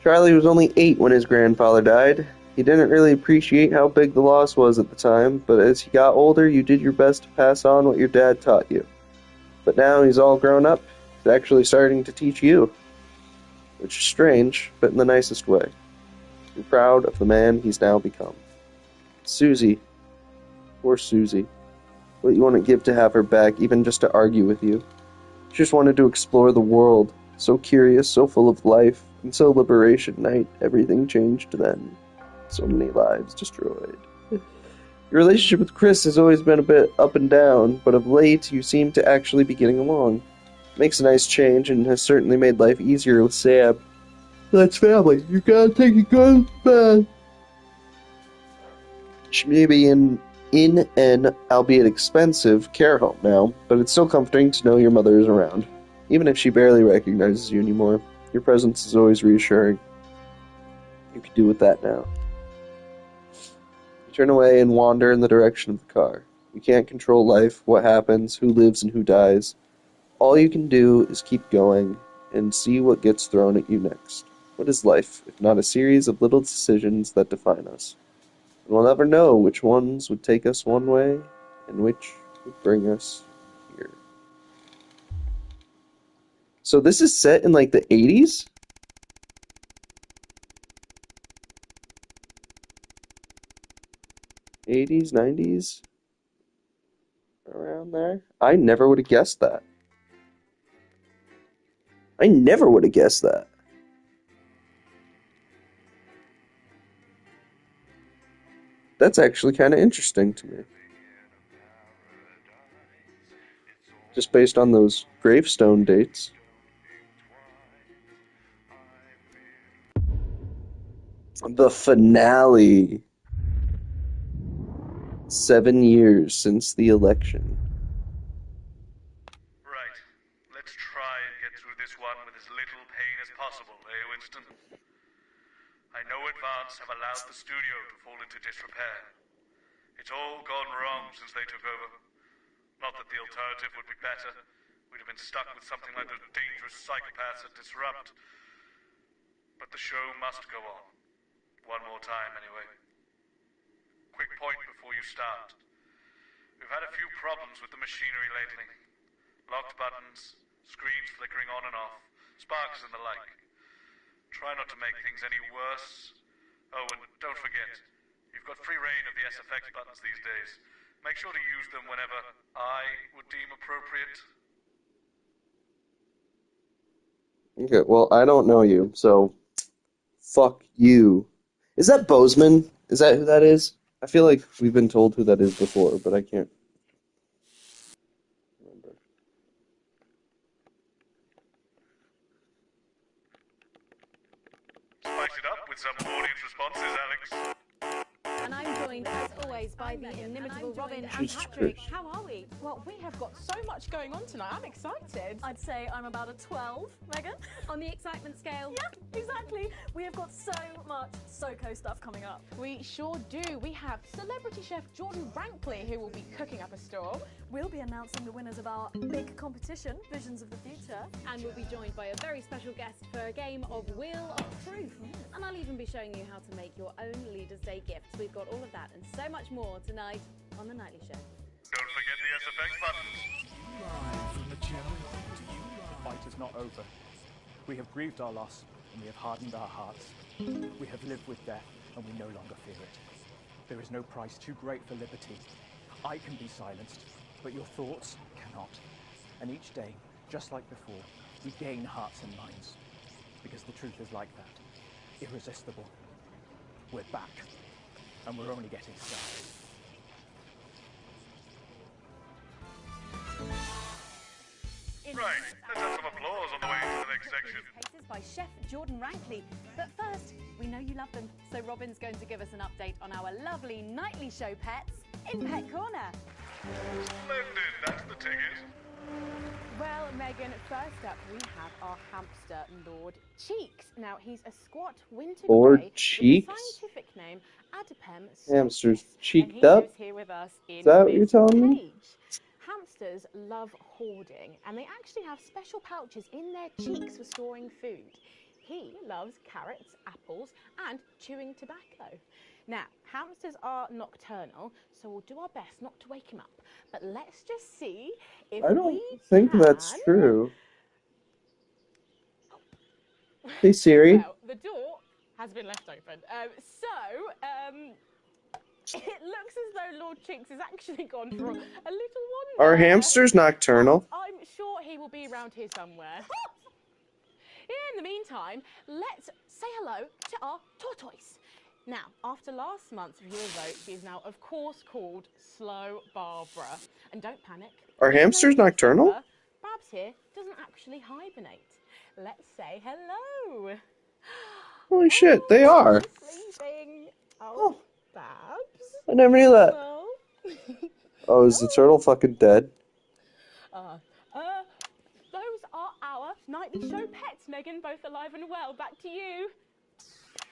Charlie was only 8 when his grandfather died. He didn't really appreciate how big the loss was at the time, but as he got older, you did your best to pass on what your dad taught you. But now he's all grown up, he's actually starting to teach you. Which is strange, but in the nicest way. I'm proud of the man he's now become. Susie. Poor Susie. What you want to give to have her back, even just to argue with you. She just wanted to explore the world. So curious, so full of life, and so Liberation Night, everything changed then. So many lives destroyed. Your relationship with Chris has always been a bit up and down, but of late you seem to actually be getting along. Makes a nice change and has certainly made life easier with Sam. That's family. You gotta take a good bath. She may be in an, albeit expensive, care home now, but it's still comforting to know your mother is around. Even if she barely recognizes you anymore, your presence is always reassuring. You can do with that now. You turn away and wander in the direction of the car. You can't control life, what happens, who lives and who dies. All you can do is keep going and see what gets thrown at you next. What is life, if not a series of little decisions that define us? And we'll never know which ones would take us one way and which would bring us here. So this is set in like the 80s? '80s, 90s? Around there? I never would have guessed that. I never would have guessed that. That's actually kind of interesting to me. Just based on those gravestone dates. The finale. 7 years since the election. Right. Let's try and get through this one with as little pain as possible, Winston? I know Advance have allowed the studio to fall into disrepair. It's all gone wrong since they took over. Not that the alternative would be better. We'd have been stuck with something like those dangerous psychopaths at Disrupt. But the show must go on. One more time, anyway. Quick point before you start. We've had a few problems with the machinery lately. Locked buttons, screens flickering on and off, sparks and the like. Try not to make things any worse. Oh, and don't forget, you've got free reign of the SFX buttons these days. Make sure to use them whenever I would deem appropriate. Okay, well, I don't know you, so fuck you. Is that Bozeman? Is that who that is? I feel like we've been told who that is before, but I can't remember. Spice it up with some audience responses, Alex. And I'm joined, as always, by the inimitable Robin and Jesus Patrick. Christ. How are we? Well, we have got so much going on tonight. I'm excited. I'd say I'm about a 12, Megan. On the excitement scale. Yeah, exactly. We have got so much SoCo stuff coming up. We sure do. We have celebrity chef Jordan Rankley, who will be cooking up a storm. We'll be announcing the winners of our big competition, Visions of the Future. And we'll be joined by a very special guest for a game of Wheel of Truth. And I'll even be showing you how to make your own Leaders' Day gifts. We've got all of that and so much more tonight on The Nightly Show. Don't forget the SFX buttons. The fight is not over. We have grieved our loss, and we have hardened our hearts. We have lived with death, and we no longer fear it. There is no price too great for liberty. I can be silenced, but your thoughts cannot. And each day, just like before, we gain hearts and minds. Because the truth is like that. Irresistible. We're back. And we're only getting started. Right, let's have some applause on the way to the next section. Cases by Chef Jordan Rankley. But first, we know you love them, so Robin's going to give us an update on our lovely Nightly Show pets in Pet Corner. Splendid, that's the ticket. Well, Megan, first up we have our hamster, Lord Cheeks. Now, he's a squat winter Lord grey Cheeks? with the scientific name Adipem Hamsters and cheeked he up? lives here with us in Is that what you're this telling me? cage. Hamsters love hoarding, and they actually have special pouches in their cheeks for storing food. he loves carrots, apples, and chewing tobacco. Now, hamsters are nocturnal, so we'll do our best not to wake him up. But let's just see if I don't we think can... that's true. Hey Siri. Well, the door has been left open. It looks as though Lord Chinks has actually gone for a little wander. Are hamsters nocturnal? I'm sure he will be around here somewhere. In the meantime, let's say hello to our tortoise. Now, after last month's viewer vote, she is now, of course, called Slow Barbara. And don't panic. Are hamsters nocturnal? Babs here doesn't actually hibernate. Let's say hello. Holy shit, they are. Sleeping. Oh, Babs. I never knew that. Hello. Oh, is the turtle fucking dead? Those are our nightly show pets, Megan, both alive and well. Back to you.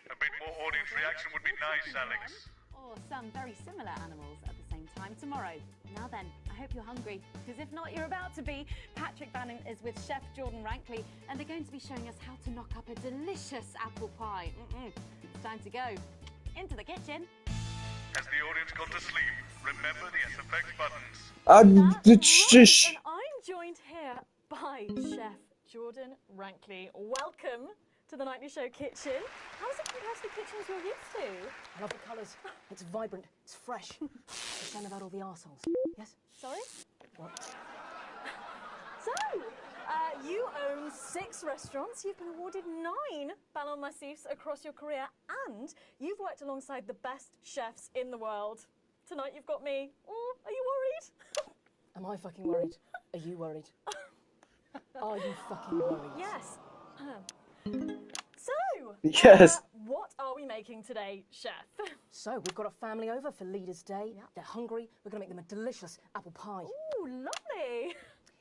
A bit more audience reaction would be nice, Alex. Or some very similar animals at the same time tomorrow. Now then, I hope you're hungry, because if not, you're about to be. Patrick Bannon is with Chef Jordan Rankley, and they're going to be showing us how to knock up a delicious apple pie. It's time to go into the kitchen. Has the audience gone to sleep? Remember the SFX buttons. And I'm joined here by Chef Jordan Rankley. Welcome to the Nightly Show kitchen. How does it compare to the kitchens you're used to? I love the colours. It's vibrant. It's fresh. It's shame about all the arseholes. Yes? Sorry? What? So, you own 6 restaurants. You've been awarded 9 Ballon Massifs across your career, and you've worked alongside the best chefs in the world. Tonight you've got me. Oh, are you worried? Am I fucking worried? Are you worried? Are you fucking worried? Yes. Yes. What are we making today, Chef? So, we've got a family over for Leaders' Day. Yep. They're hungry. We're going to make them a delicious apple pie. Ooh, lovely.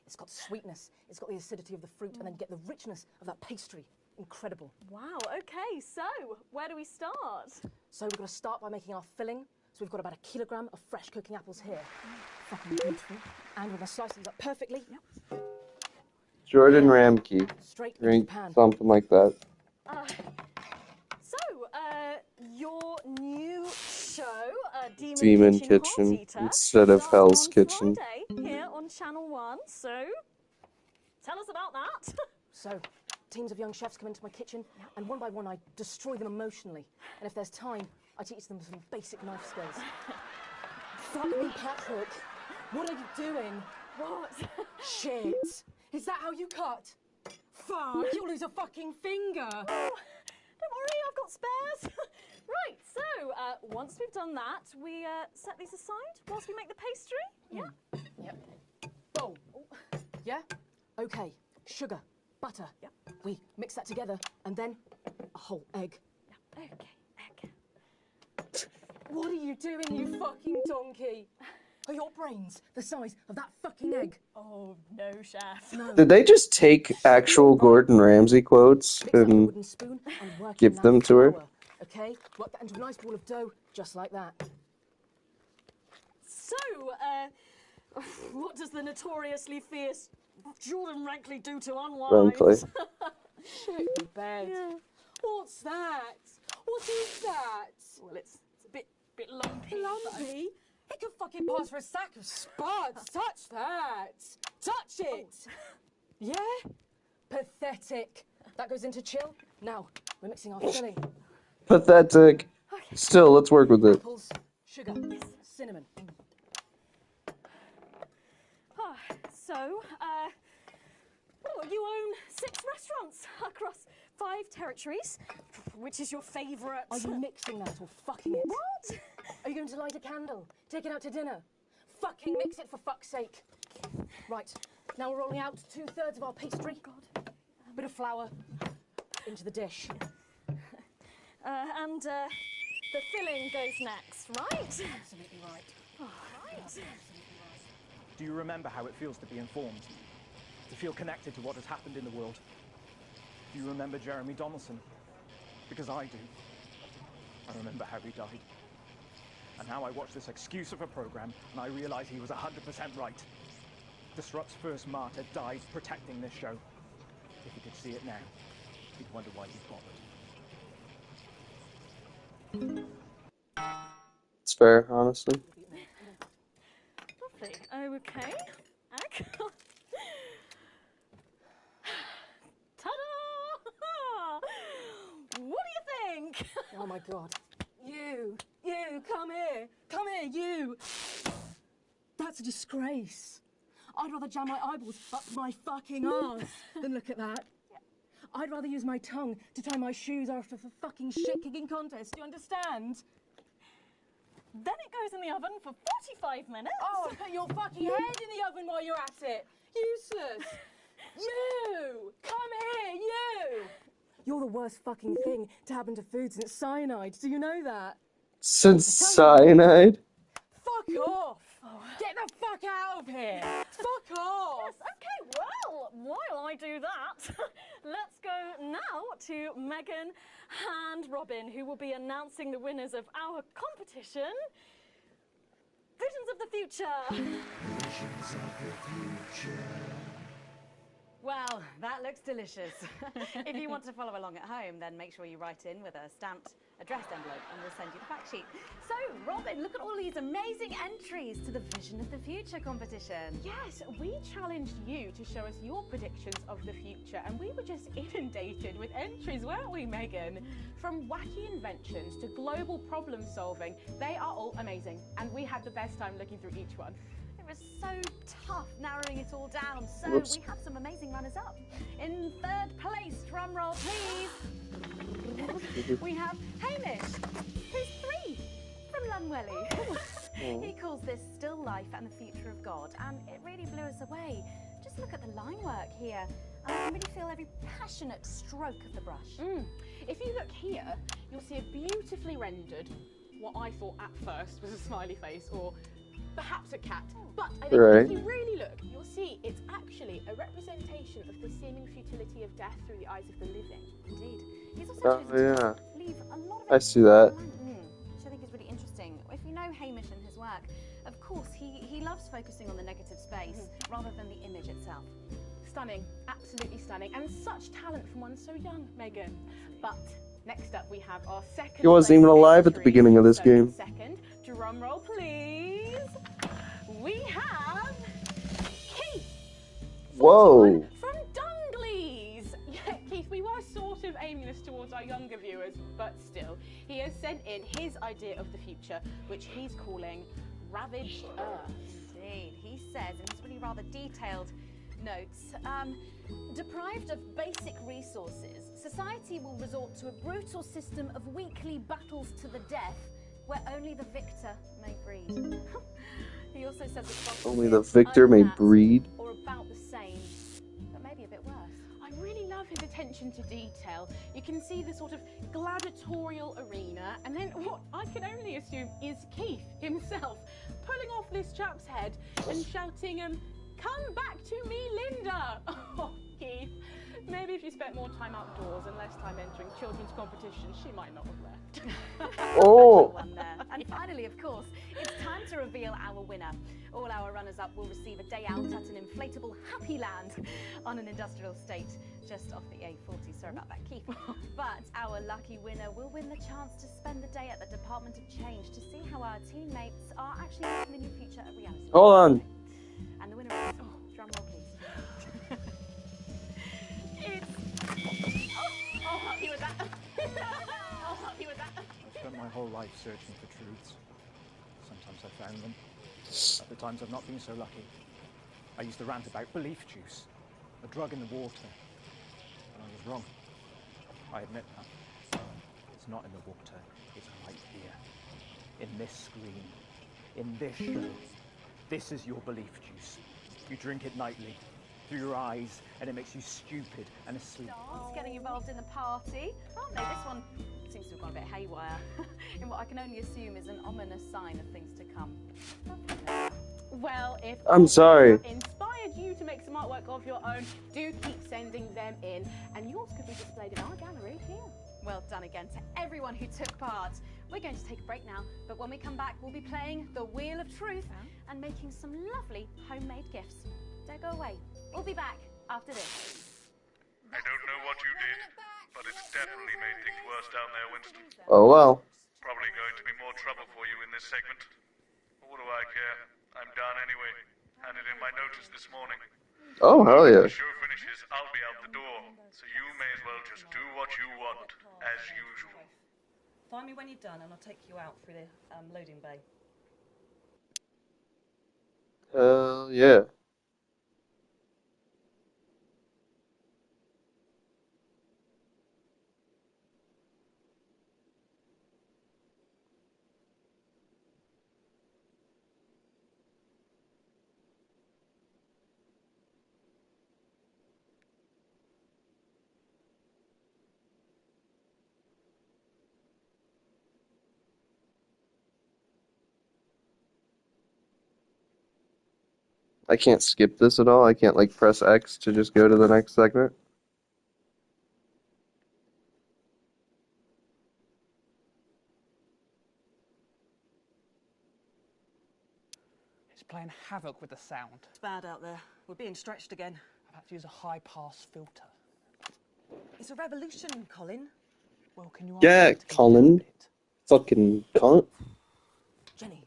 It's got sweetness, it's got the acidity of the fruit, and then you get the richness of that pastry. Incredible. Wow, okay, so where do we start? So we're going to start by making our filling. So we've got about 1 kilogram of fresh cooking apples here. Fucking beautiful. And we're going to slice these up perfectly. Yep. Jordan Ramke. Straight Drink into the pan. something like that. Your new show, Demon Kitchen instead of Hell's Kitchen. Friday here on Channel 1, so tell us about that. So, teams of young chefs come into my kitchen, and one by one I destroy them emotionally. And if there's time, I teach them some basic knife skills. Fuck me, Patrick. What are you doing? What? Shit. Is that how you cut? Fuck, you'll lose a fucking finger. Oh, don't worry, I've got spares. Right, so once we've done that, we set these aside whilst we make the pastry. Yeah? Yep. Boom. Yeah? Okay. Sugar, butter. Yep. We mix that together, and then a whole egg. Yeah. Okay, egg. What are you doing, you fucking donkey? Are your brains the size of that fucking egg? Oh, no, Chef. No. Did they just take actual Gordon Ramsay quotes and give them to her? Okay, work that into a nice ball of dough, just like that. So, what does the notoriously fierce Jordan Rankley do to unwind? Rankley. Shit in bed. Yeah. What's that? What is that? Well, it's a bit lumpy. Lumpy? It could fucking pass for a sack of spuds. Touch that. Touch it. Yeah? Pathetic. That goes into chill. Now, we're mixing our filling. Pathetic. Still, let's work with it. Apples, sugar, cinnamon. So, you own 6 restaurants across 5 territories. Which is your favourite? Are you mixing that or fucking it? What? Are you going to light a candle? Take it out to dinner? Fucking mix it for fuck's sake. Right, now we're rolling out 2/3 of our pastry. God. Bit of flour into the dish. And the filling goes next, right? Absolutely right. Oh, right. Do you remember how it feels to be informed? To feel connected to what has happened in the world? Do you remember Jeremy Donaldson? Because I do. I remember how he died. And now I watch this excuse of a program and I realize he was 100% right. Disrupt's first martyr died protecting this show. If you could see it now. you'd wonder why you bothered. It's fair, honestly. Lovely. Okay. Ta-da! What do you think? Oh my god. You, come here, you. That's a disgrace. I'd rather jam my eyeballs up my fucking arse than look at that. I'd rather use my tongue to tie my shoes after a fucking shit-kicking contest, do you understand? Then it goes in the oven for 45 minutes. Oh, put your fucking head in the oven while you're at it. Useless. You! Come here, you! You're the worst fucking thing to happen to food since cyanide. Do you know that? Since cyanide? Fuck off! Get the fuck out of here! Fuck off! Yes, okay, well, while I do that, let's go now to Megan and Robin, who will be announcing the winners of our competition. Visions of the Future! Visions of the future. Well, that looks delicious. If you want to follow along at home, then make sure you write in with a stamped addressed envelope and we'll send you the fact sheet. So, Robin, look at all these amazing entries to the Vision of the Future competition. Yes, we challenged you to show us your predictions of the future, and we were just inundated with entries, weren't we, Megan? From wacky inventions to global problem solving, they are all amazing, and we had the best time looking through each one. It was so tough narrowing it all down, so Whoops. we have some amazing runners up. In third place, drum roll please, we have Hamish, who's 3 from Lunwelly. He calls this Still Life and the Future of God, and it really blew us away. Just look at the line work here. I can really feel every passionate stroke of the brush. If you look here, you'll see a beautifully rendered, what I thought at first was a smiley face, or perhaps a cat. But I think Right. if you really look, you'll see it's actually a representation of the seeming futility of death through the eyes of the living. Indeed. He's also Oh, chosen yeah. to leave a lot of I see that. which I think is really interesting. If you know Hamish and his work, of course, he loves focusing on the negative space rather than the image itself. Stunning, absolutely stunning, and such talent from one so young, Megan. But next up we have our second. He wasn't even place alive at the entry. beginning of this So game. Second, drum roll please. We have Keith Whoa. from Dungley's. Yeah, Keith, we were sort of aiming this towards our younger viewers, but still, he has sent in his idea of the future, which he's calling Ravaged Earth. Indeed, he says in his really rather detailed notes, deprived of basic resources, society will resort to a brutal system of weekly battles to the death, where only the victor may breed. He also says it's Only the victor may breed. or about the same, but maybe a bit worse. I really love his attention to detail. You can see the sort of gladiatorial arena, and then what I can only assume is Keith himself pulling off this chap's head and shouting, "Come back to me, Linda!" Oh, Keith. Maybe if you spent more time outdoors and less time entering children's competitions, she might not have left. Oh. One there. And finally, of course, it's time to reveal our winner. All our runners-up will receive a day out at an inflatable Happy Land on an industrial estate just off the A40. Sorry about that, Keith. But our lucky winner will win the chance to spend the day at the Department of Change to see how our teammates are actually making the new future a reality. Hold on. And the winner is, drum roll please. I'll help you with that. I'll help you with that. I've spent my whole life searching for truths. Sometimes I've found them. Other times I've not been so lucky. I used to rant about belief juice, a drug in the water. And I was wrong. I admit that. It's not in the water, it's right here. In this screen. In this show. This is your belief juice. You drink it nightly. Through your eyes, and it makes you stupid and asleep. It's getting involved in the party, aren't they? This one seems to have gone a bit haywire in what I can only assume is an ominous sign of things to come. Well, if I'm sorry. have inspired you to make some artwork of your own, do keep sending them in, and yours could be displayed in our gallery here. Well done again to everyone who took part. We're going to take a break now, but when we come back, we'll be playing the Wheel of Truth and making some lovely homemade gifts. Don't go away. We'll be back after this. I don't know what you did, but it's definitely made things worse down there, Winston. Oh well. Probably going to be more trouble for you in this segment. But what do I care? I'm done anyway. Handed in my notice this morning. Oh, hell yeah. When the show finishes, I'll be out the door. So you may as well just do what you want, as usual. Find me when you're done and I'll take you out through the loading bay. Hell yeah. I can't skip this at all. I can't like press X to just go to the next segment. It's playing havoc with the sound. It's bad out there. We're being stretched again. I've had to use a high-pass filter. It's a revolution, Colin. Well, can you Yeah, Colin. Fucking cunt. Jenny,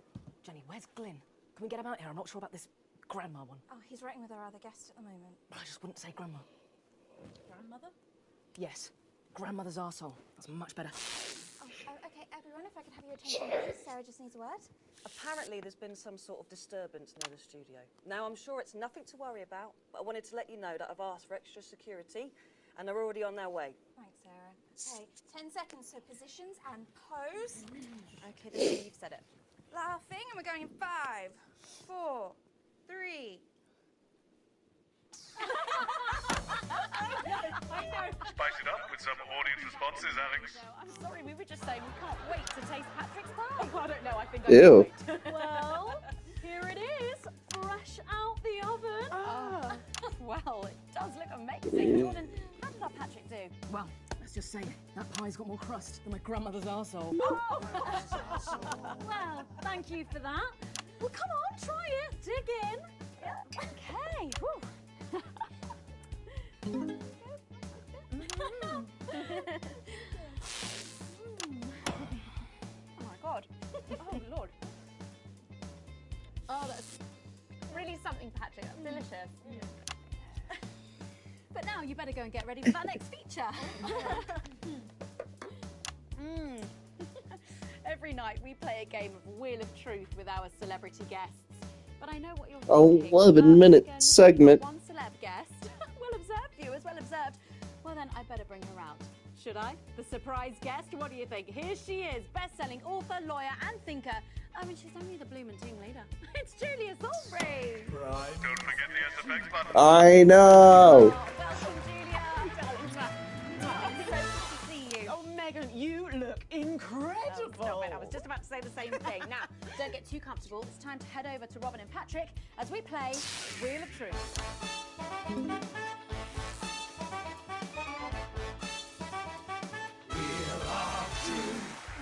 where's Glyn? Can we get him out here? I'm not sure about this grandma one. Oh, he's writing with our other guest at the moment. I just wouldn't say grandma. Grandmother? Yes, grandmother's arsehole. That's much better. Oh, okay, everyone, if I could have your attention, please. Sarah just needs a word. Apparently there's been some sort of disturbance near the studio. Now, I'm sure it's nothing to worry about, but I wanted to let you know that I've asked for extra security, and they're already on their way. Thanks, Sarah. Okay, 10 seconds, so positions and pose. Okay, this is you've said it. Laughing, and we're going in 5, 4, 3. Spice it up with some audience responses, Alex. I'm sorry, we were just saying we can't wait to taste Patrick's pie. I don't know, I think Ew. Well, here it is, fresh out the oven. Oh, well, it does look amazing. Jordan, how did our Patrick do? Well, let's just say that pie's got more crust than my grandmother's arsehole. Oh. Well, thank you for that. Well, come on, try it. Dig in. Okay. Whew. Oh my God. Oh Lord. Oh, that's really something, Patrick. That's delicious. But now you better go and get ready for that next feature. Every night we play a game of Wheel of Truth with our celebrity guests. But I know what you're A thinking. 11-minute segment. One celeb guest. Well observed, viewers, well observed. Well then, I better bring her out. Should I? The surprise guest? What do you think? Here she is, best-selling author, lawyer and thinker. I mean, she's only the bloomin' team leader. It's Julia Thornbury. Right. Don't forget the SFX button. I know. Welcome, Julia. So good to see you. Oh, Megan, you look incredible. Stop it. I was just about to say the same thing. Now, don't get too comfortable. It's time to head over to Robin and Patrick as we play Wheel of Truth.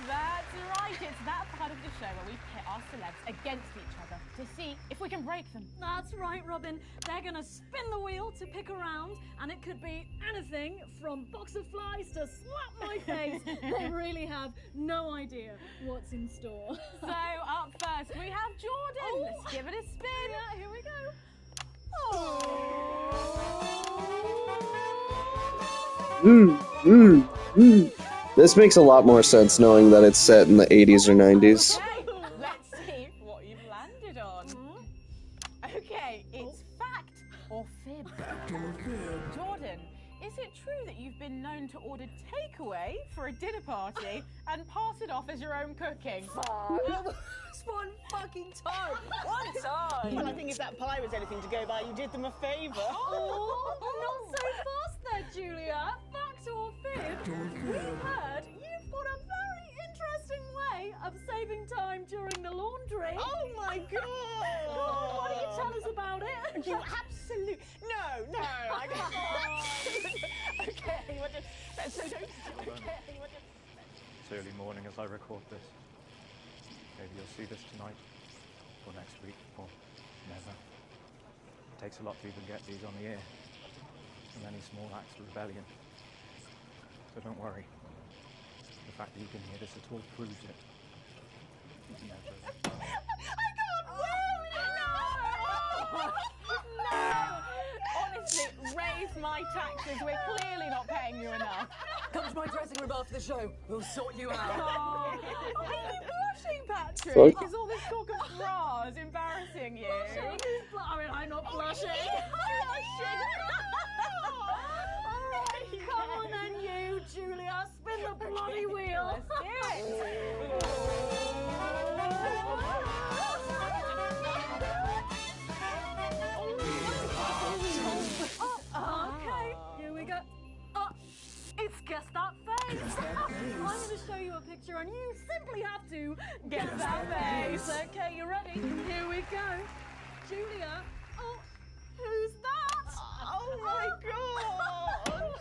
That's right, it's that part of the show where we pit our celebs against each other to see if we can break them. That's right, Robin. They're going to spin the wheel to pick a round, and it could be anything from box of flies to slap my face. They really have no idea what's in store. So, up first, we have Jordan. Oh. Let's give it a spin. Yeah, here we go. This makes a lot more sense knowing that it's set in the 80s or 90s. Let's see what you've landed on. Okay, it's fact or fib. Jordan, is it true that you've been known to order takeaway for a dinner party and pass it off as your own cooking? It's one fucking time. One time. Well, I think if that pie was anything to go by, you did them a favour. Oh, not so fast there, Julia. Fact or fib? We've heard you've got a very interesting way of saving time during the laundry. Oh my God! Why don't you tell us about it? You absolute no, I can't. Okay, what so don't. Okay, what It's early morning as I record this. Maybe you'll see this tonight, or next week, or never. It takes a lot to even get these on the air. Too many small acts of rebellion. So don't worry. The fact that you can hear this at all proves it. I can't win! No! Honestly, raise my taxes. We're clearly not paying you enough. Come to my dressing room after the show. We'll sort you out. Oh, are you blushing, Patrick? Fuck. Is all this talk of bras embarrassing you? I mean, I'm not blushing. Come on then, you, Julia. Spin the bloody wheel. Let's do it. Okay, here we go. It's Guess That Face. I'm going to show you a picture and you simply have to Guess that face. Okay, you ready? Here we go. Julia. Oh, who's that? Oh my god!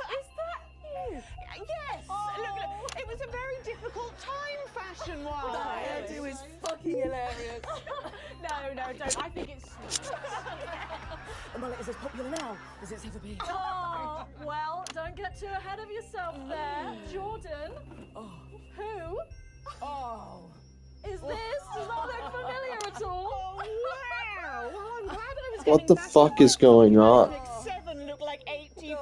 Is that you? Yes! Look, it was a very difficult time fashion-wise. That hairdo is fucking hilarious. No, don't. I think it's... The mullet is as popular now as it's ever been. Oh, well, don't get too ahead of yourself there. Jordan. Oh. Who Oh. is this? Does not look familiar at all. Oh, wow! Well, I'm glad I was What getting the back fuck is going on? 7 look like 85.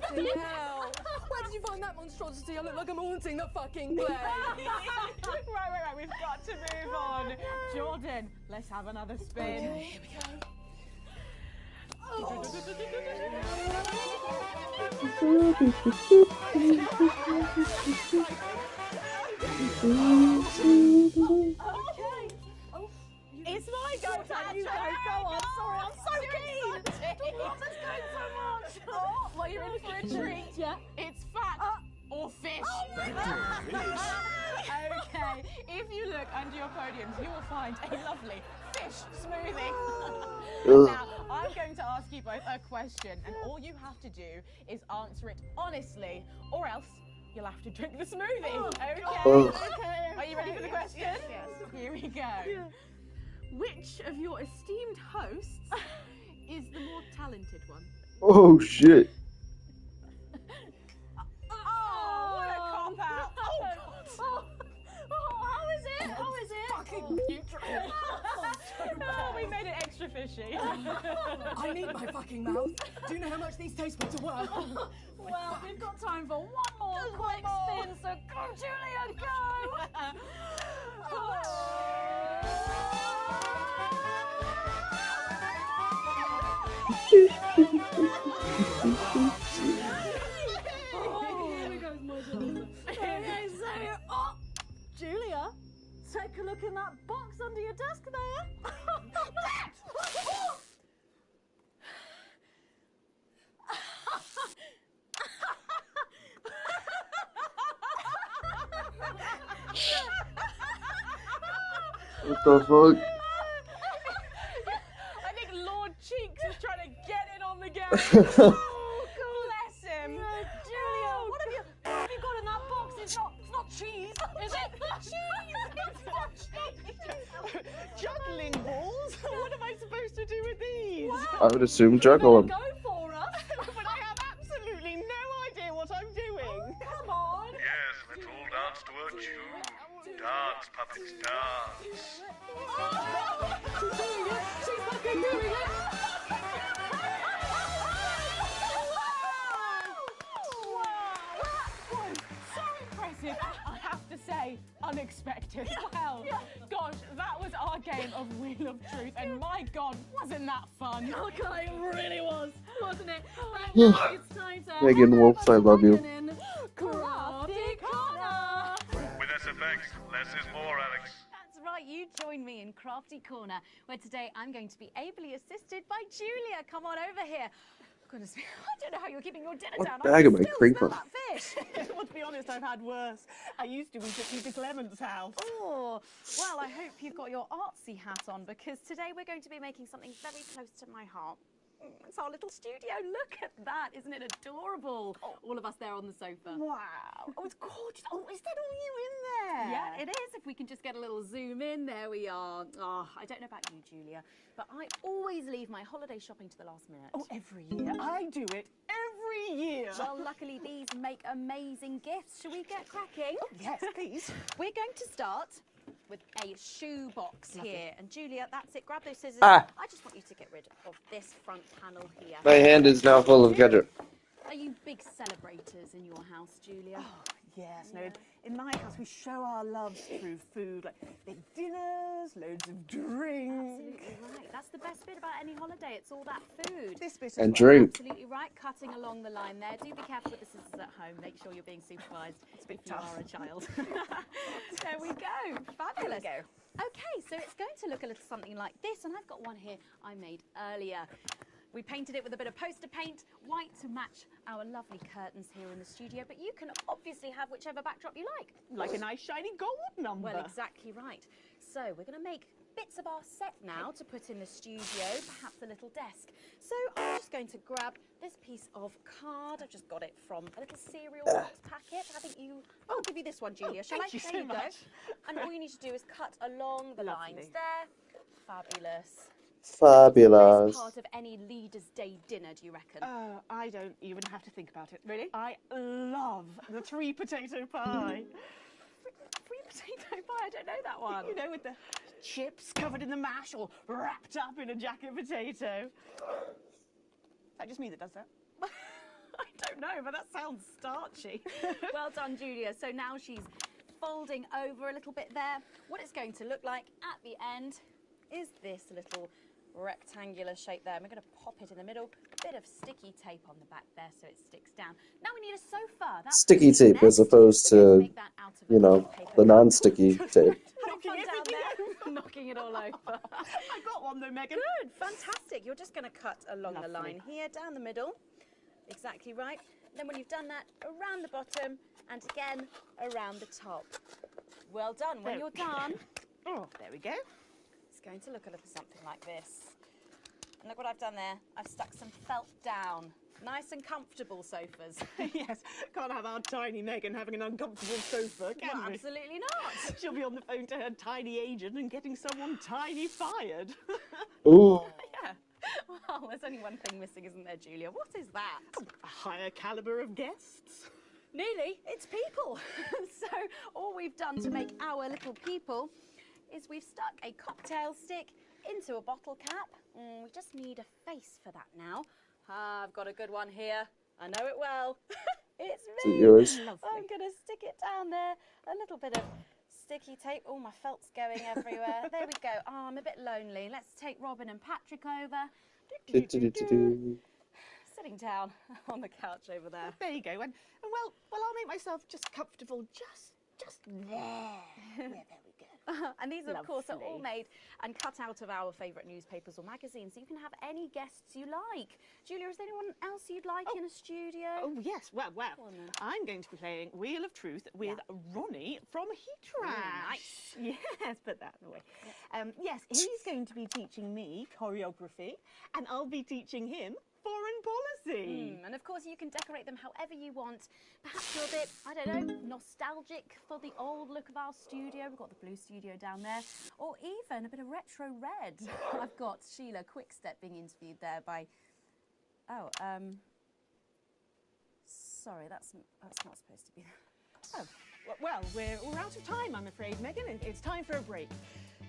Hell. Where did you find that monstrosity? I look like I'm haunting the fucking place. Right. We've got to move on. Jordan, let's have another spin. Okay, here we go. It's my go, Patrick. Go on. Sorry, I'm so keen. What's going so much? Oh, well, you're in for a treat. Yeah. It's fat or fish. Okay, if you look under your podiums, you will find a lovely fish smoothie. Now, I'm going to ask you both a question, and all you have to do is answer it honestly, or else you'll have to drink the smoothie. Okay? Okay. Are you ready for the question? Yes. Here we go. Which of your esteemed hosts is the more talented one? Oh shit. Oh, what a cop-out. How is it? How is it? Fucking putrid. Oh, we made it extra fishy. I need my fucking mouth. Do you know how much these taste buds are worth? Well, we've got time for one more quick spin, so go, Julia, go! Here we go, my daughter. Okay, so, Julia, take a look in that box under your desk there. What the fuck? I think Lord Cheeks is trying to get in on the game. Oh, bless him. Julia, what have you got in that box? It's not cheese, is it? It's not cheese. Juggling balls? What am I supposed to do with these? I would assume juggle them. Go for us. But I have absolutely no idea what I'm doing. Come on. Yes, let's all dance to a tune. Dance, puppets, dance. She's doing it. She's fucking doing it. So impressive, I have to say, unexpected. Well, gosh, that was our game of Wheel of Truth, and my God, wasn't that fun? Okay, it really was, wasn't it? Right now, it's time to Megan Wolf, I love you. Crafty Corner. With SFX, less is more, Alex. That's right, you join me in Crafty Corner, where today I'm going to be ably assisted by Julia. Come on over here. Goodness me, I don't know how you're keeping your dinner What down. bag am I still creeping? smell that fish. Well, to be honest, I've had worse. I used to eat at Peter Clement's house. Oh, well, I hope you've got your artsy hat on, because today we're going to be making something very close to my heart. It's our little studio. Look at that. Isn't it adorable? All of us there on the sofa. Wow. Oh, it's gorgeous. Oh, is that all you in there? Yeah, it is. If we can just get a little zoom in, there we are. Oh, I don't know about you, Julia, but I always leave my holiday shopping to the last minute. Oh, every year. I do it every year. Well, luckily these make amazing gifts. Shall we get cracking? Oh, yes, please. We're going to start with a shoe box here. And Julia, that's it. Grab those scissors. Ah. I just want you to get rid of this front panel here. My hand is now full of ketchup. Are you big celebrators in your house, Julia? Oh, yes. No, in my house we show our loves through food, like big dinners, loads of drinks. Absolutely right. That's the best bit about any holiday. It's all that food. This bit And drink. Absolutely right. Cutting along the line there. Do be careful with the scissors at home. Make sure you're being supervised if you are a child. There we go. Fabulous. There we go. Okay, so it's going to look a little something like this, and I've got one here I made earlier. We painted it with a bit of poster paint, white to match our lovely curtains here in the studio, but you can obviously have whichever backdrop you like. Like a nice shiny gold number. Well, exactly right. So we're going to make bits of our set now to put in the studio, perhaps a little desk. So I'm just going to grab this piece of card. I've just got it from a little cereal box packet. I think you... I'll give you this one, Julia. Shall I? Thank you There so you go. much. And all you need to do is cut along the lines there. Fabulous. Fabulous. Best part of any Leaders' Day dinner, do you reckon? I don't even have to think about it. Really? I love the 3 potato pie. 3 potato pie? I don't know that one. You know, with the chips covered in the mash or wrapped up in a jacket potato. Is that just me that does that? I don't know, but that sounds starchy. Well done, Julia. So now she's folding over a little bit there. What it's going to look like at the end is this little rectangular shape there. And we're going to pop it in the middle. A bit of sticky tape on the back there so it sticks down. Now we need a sofa. That's Sticky tape as opposed to, you know, the non-sticky tape. Knocking it all over. I got one though, Megan. Good, fantastic. You're just going to cut along the line here, down the middle. Exactly right. Then when you've done that, around the bottom and again around the top. Well done. When you're done, there we go. It's going to look a little something like this. And look what I've done there. I've stuck some felt down. Nice and comfortable sofas. Yes, can't have our tiny Megan having an uncomfortable sofa, can we? Absolutely not. She'll be on the phone to her tiny agent and getting someone tiny fired. Ooh. Yeah. Well, there's only one thing missing, isn't there, Julia? What is that? A higher calibre of guests. Nearly. It's people. So all we've done to make our little people is we've stuck a cocktail stick into a bottle cap. We just need a face for that now. I've got a good one here. I know it well. It's me. Is it yours? I'm going to stick it down there. A little bit of sticky tape. Oh, my felt's going everywhere. There we go. Oh, I'm a bit lonely. Let's take Robin and Patrick over. Sitting down on the couch over there. There you go. And well, I'll make myself just comfortable just there. Yeah, there we go. And these, of course, are all made and cut out of our favourite newspapers or magazines, so you can have any guests you like. Julia, is there anyone else you'd like in a studio? Oh, yes. Well, I'm going to be playing Wheel of Truth with Ronnie from Heatrash. Nice. Yes, put that away. Yes, he's going to be teaching me choreography, and I'll be teaching him foreign policy. And of course you can decorate them however you want. Perhaps you're a bit, I don't know, nostalgic for the old look of our studio. We've got the blue studio down there. Or even a bit of retro red. I've got Sheila Quickstep being interviewed there by... sorry, that's not supposed to be... Oh, well, we're out of time, I'm afraid, Megan. It's time for a break.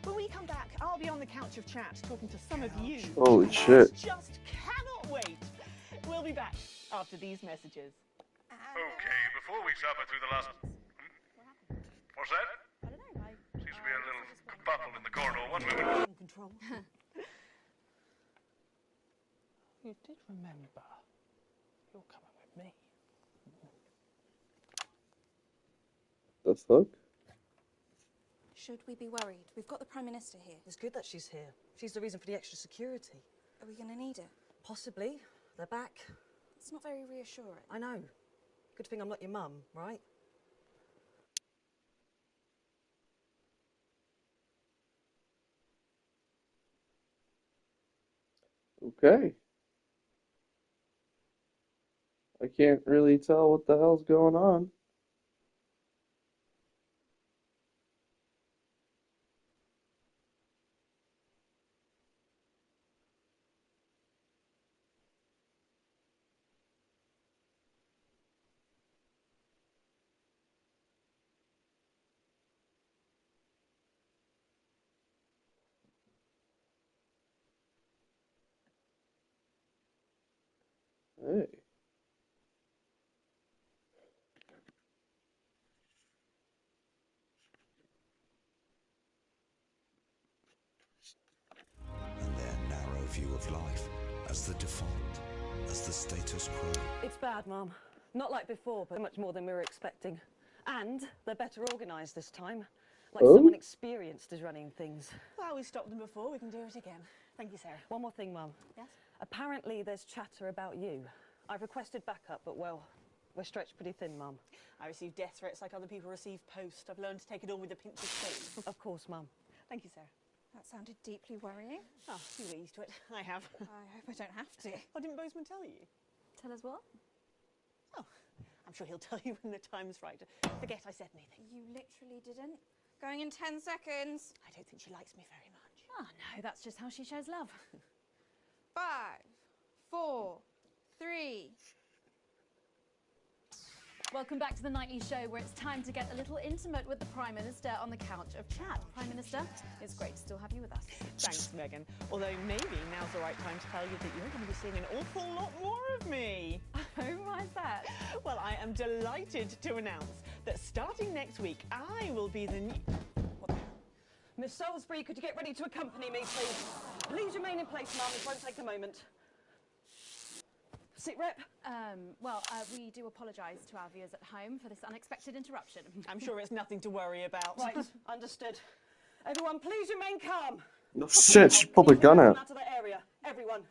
When we come back, I'll be on the couch of chat talking to some of you. Holy shit. Just cannot wait. We'll be back after these messages. Okay, before we suffer through the last... What's that? I don't know. Seems to be a little kerfuffle in the corridor. 1 moment. Control. You did remember. You're coming with me. The fuck? Should we be worried? We've got the Prime Minister here. It's good that she's here. She's the reason for the extra security. Are we going to need it? Possibly. They're back. It's not very reassuring. I know. Good thing I'm not your mum, right? Okay. I can't really tell what the hell's going on. Hey. And their narrow view of life as the default, as the status quo. It's bad, Mum. Not like before, but much more than we were expecting. And they're better organised this time. Like someone experienced is running things. Well, we stopped them before. We can do it again. Thank you, Sarah. One more thing, Mum. Yes? Apparently there's chatter about you. I've requested backup, but well, we're stretched pretty thin, Mum. I receive death threats like other people receive post. I've learned to take it all with a pinch of salt. Of course, Mum. Thank you, Sarah. That sounded deeply worrying. Oh, you were used to it. I have. I hope I don't have to. Oh, didn't Bozeman tell you? Tell us what? Oh, I'm sure he'll tell you when the time's right. Forget I said anything. You literally didn't. Going in 10 seconds. I don't think she likes me very much. Oh no, that's just how she shows love. 5, 4, 3. Welcome back to the Nightly Show, where it's time to get a little intimate with the Prime Minister on the couch of chat. Prime Minister, it's great to still have you with us. Thanks, Megan. Although maybe now's the right time to tell you that you're going to be seeing an awful lot more of me. Oh, why is that? Well, I am delighted to announce that starting next week, I will be the new... Miss Salisbury, could you get ready to accompany me, please? Please remain in place, Mum. It won't take a moment. Sit rep. We do apologise to our viewers at home for this unexpected interruption. I'm sure it's nothing to worry about. Right, understood. Everyone, please remain calm. No shit, she pulled a gun out. Out of the area, everyone.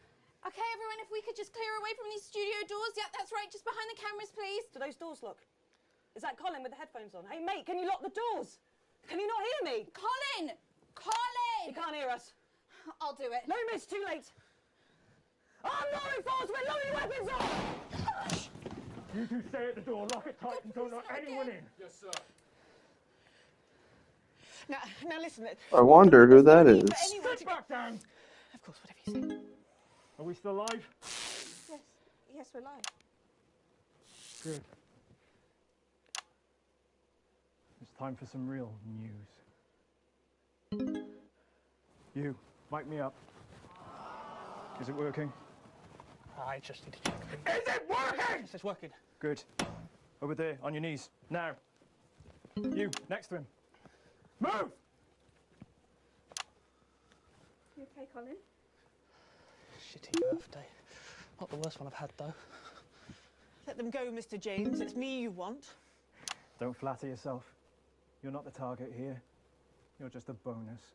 Okay, everyone, if we could just clear away from these studio doors. Yep, that's right, just behind the cameras, please. Do those doors lock? Is that Colin with the headphones on? Hey, mate, can you lock the doors? Can you not hear me? Colin! Colin! He can't hear us. I'll do it. No, miss, too late. I'm not reinforcement, load your weapons up! You two stay at the door, lock it tight, and don't let anyone in. Yes, sir. Now listen. I wonder who that is. Sit back down. Of course, whatever you say. Are we still live? Yes. Yes, we're live. Good. It's time for some real news. You, mic me up. Is it working? I just need to check. Is it working? Yes, it's working. Good. Over there, on your knees. Now. You, next to him. Move! You okay, Colin? Shitty birthday. Not the worst one I've had, though. Let them go, Mr. James. It's me you want. Don't flatter yourself. You're not the target here. You're just a bonus.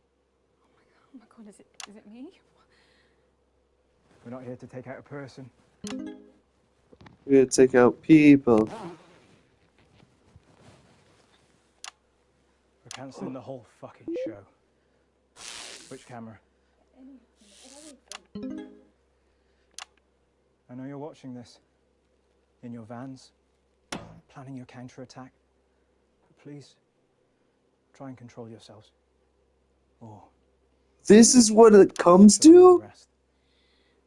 Oh my God, is it me? We're not here to take out a person. We're gonna take out people. We're cancelling the whole fucking show. Which camera? I know you're watching this. In your vans. Planning your counter-attack. But please, try and control yourselves. Or... This is what it comes to?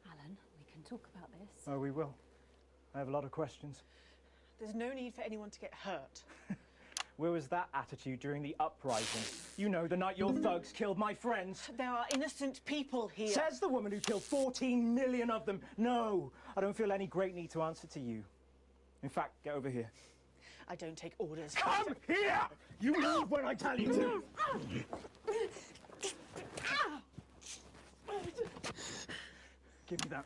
Alan, we can talk about this. Oh, we will. I have a lot of questions. There's no need for anyone to get hurt. Where was that attitude during the uprising? You know, the night your thugs killed my friends. There are innocent people here. Says the woman who killed 14 million of them. No, I don't feel any great need to answer to you. In fact, get over here. I don't take orders. Come here! You move when I tell you to. Give me that.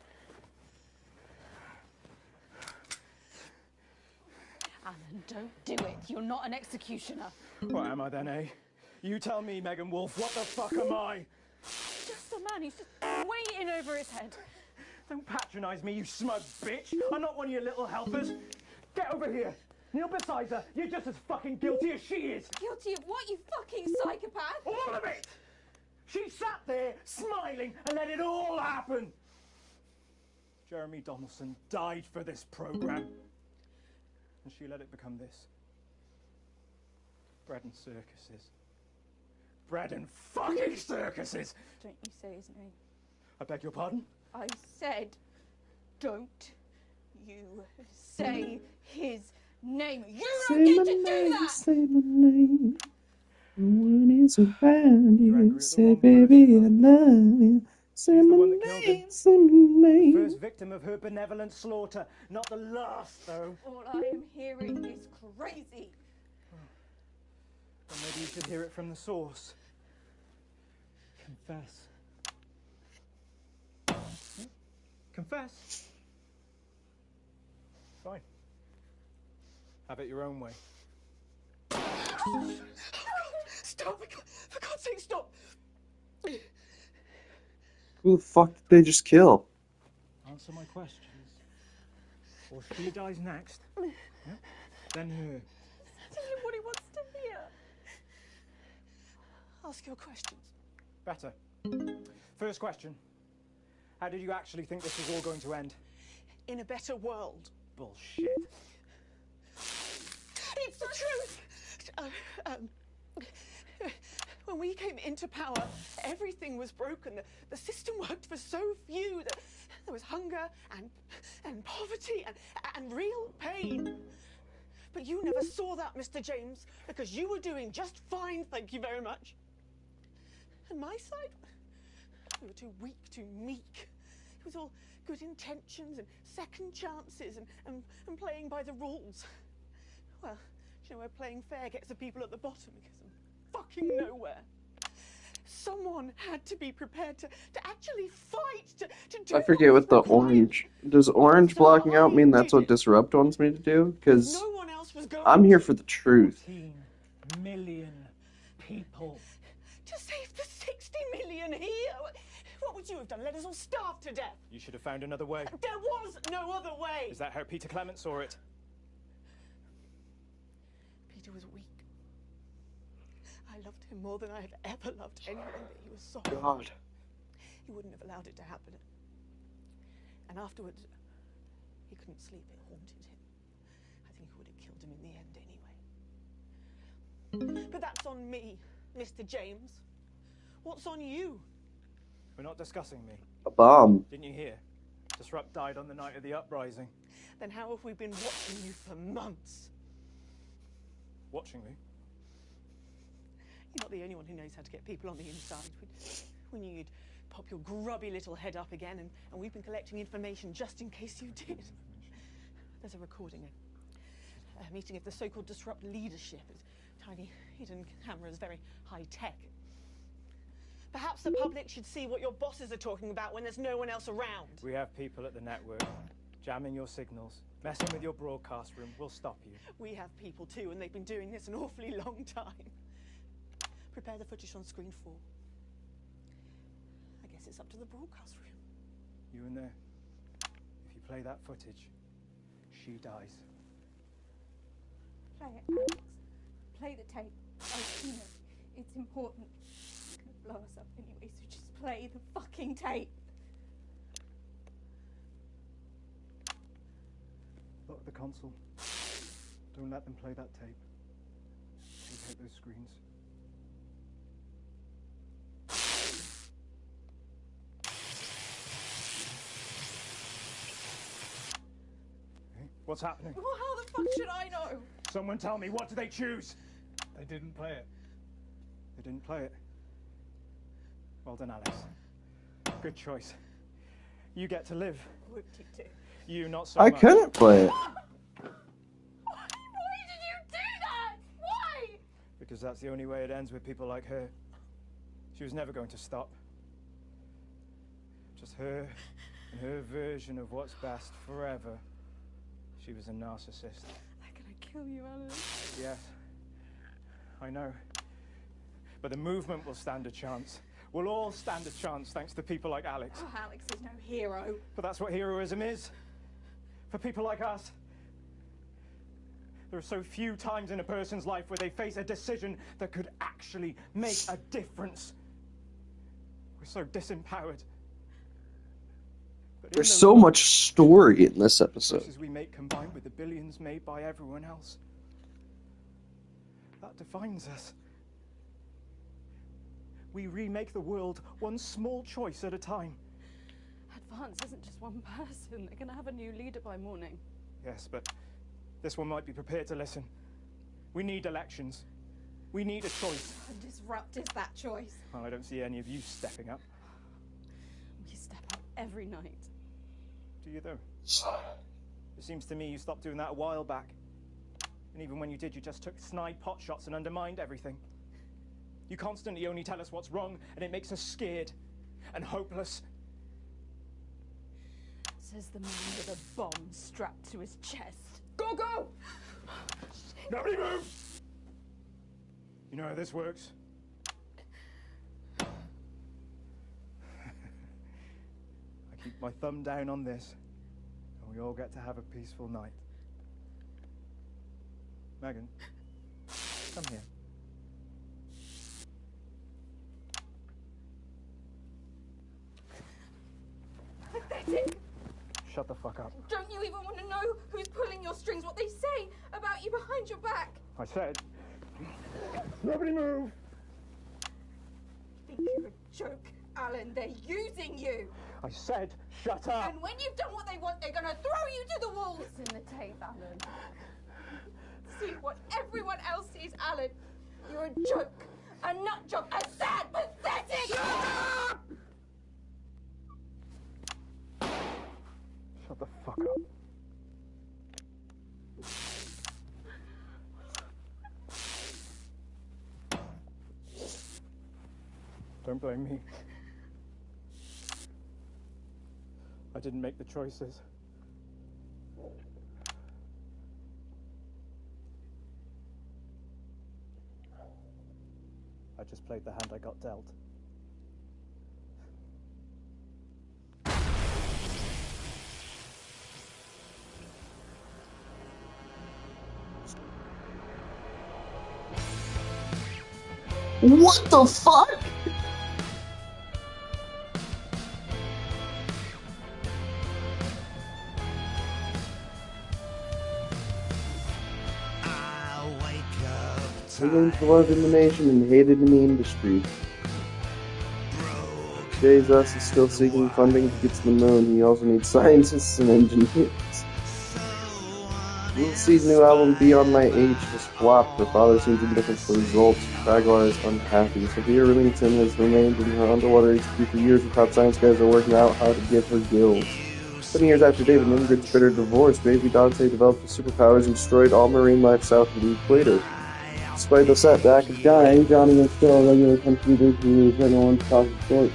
Alan, don't do it. You're not an executioner. What am I then, eh? You tell me, Megan Wolf, what the fuck am I? Just a man who's just waiting over his head. Don't patronise me, you smug bitch. I'm not one of your little helpers. Get over here. Kneel beside her. You're just as fucking guilty as she is. Guilty of what, you fucking psychopath? All of it! She sat there, smiling, and let it all happen. Jeremy Donaldson died for this programme. and she let it become this. Bread and circuses. Bread and fucking circuses! Don't you say his name. I beg your pardon? I said, don't you say his name. You don't get to do that! Say my name. When he's around you, say, baby, I love you. Say my name, say my name. First victim of her benevolent slaughter, not the last, though. All I am hearing is crazy. Well, maybe you should hear it from the source. Confess. Confess. Fine. Have it your own way. Stop! For God's sake, stop! Who the fuck did they just kill? Answer my questions. Or she dies next. Yeah? Then her. Tell him what he wants to hear. Ask your questions. Better. First question. How did you actually think this was all going to end? In a better world. Bullshit. It's the truth! When we came into power, everything was broken. The system worked for so few. There was hunger and poverty and real pain. But you never saw that, Mr. James, because you were doing just fine, thank you very much. And my side, we were too weak, too meek. It was all good intentions and second chances and playing by the rules. Well, you know where playing fair gets the people at the bottom because of fucking nowhere. Someone had to be prepared to actually fight, to do. I forget what the orange. Does orange blocking out mean that's what Disrupt wants me to do? Because No one else was going I'm here for the truth. 14 million people. to save the 60 million here. What would you have done? Let us all starve to death? You should have found another way. There was no other way. Is that how Peter Clement saw it? Peter was weak. I loved him more than I had ever loved anyone, but he was soft. God. He wouldn't have allowed it to happen. And afterwards, he couldn't sleep. It haunted him. I think he would have killed him in the end anyway. But that's on me, Mr. James. What's on you? We're not discussing me. A bomb. Didn't you hear? Disrupt died on the night of the uprising. Then how have we been watching you for months? Watching me? You're not the only one who knows how to get people on the inside. We knew you'd pop your grubby little head up again, and we've been collecting information just in case you did. There's a recording, a meeting of the so-called Disrupt leadership. It's tiny hidden cameras, very high-tech. Perhaps the public should see what your bosses are talking about when there's no one else around. We have people at the network jamming your signals, messing with your broadcast room. We'll stop you. We have people too, and they've been doing this an awfully long time. Prepare the footage on screen 4. I guess it's up to the broadcast room. You in there. If you play that footage, she dies. Play it, Alex. Play the tape. I've seen it. It's important. It's gonna blow us up anyway, so just play the fucking tape. Lock the console. Don't let them play that tape. Take those screens. What's happening? Well, how the fuck should I know? Someone tell me, what do they choose? They didn't play it. They didn't play it. Well done, Alex. Good choice. You get to live. Whoop-de-doo. You not so I much. couldn't play it. Why did you do that? Why? Because that's the only way it ends with people like her. She was never going to stop. Just her and her version of what's best forever. She was a narcissist. They're gonna kill you, Alex. Yes, I know. But the movement will stand a chance. We'll all stand a chance thanks to people like Alex. Oh, Alex is no hero. But that's what heroism is. For people like us. There are so few times in a person's life where they face a decision that could actually make a difference. We're so disempowered. There's so much story in this episode. Choices we make combined with the billions made by everyone else. That defines us. We remake the world one small choice at a time. Advance isn't just one person. They're going to have a new leader by morning. Yes, but this one might be prepared to listen. We need elections. We need a choice. How disrupt is that choice? Well, I don't see any of you stepping up. We step up every night. Do you, though? It seems to me you stopped doing that a while back. And even when you did, you just took snide pot shots and undermined everything. You constantly only tell us what's wrong, and it makes us scared and hopeless. Says the man with a bomb strapped to his chest. Go, go! Nobody move! You know how this works? I keep my thumb down on this, and we all get to have a peaceful night. Megan, come here. Pathetic! Shut the fuck up. Don't you even want to know who's pulling your strings, what they say about you behind your back? I said, nobody move! Think you're a joke, Alan. They're using you. I said, shut up! And when you've done what they want, they're going to throw you to the wolves. In the tape, Alan. See what everyone else sees, Alan. You're a joke. A nut job. A sad, pathetic... Shut up! Shut the fuck up. Don't blame me. I didn't make the choices. I just played the hand I got dealt. What the fuck? He learned a lot of illumination and hated in the industry. Today's us is still seeking funding to get to the moon. He also needs scientists and engineers. Lucy's new album, Beyond My Age, has flopped. Her father seems indifferent to the results. Jaguar is unhappy. Sophia Remington has remained in her underwater HQ for years, and top science guys are working out how to get her gills. 7 years after David and Ingrid's bitter divorce, baby Dante developed his superpowers and destroyed all marine life south of the equator. Despite the setback of dying, Johnny is still a regular contributor to the no one's talking short.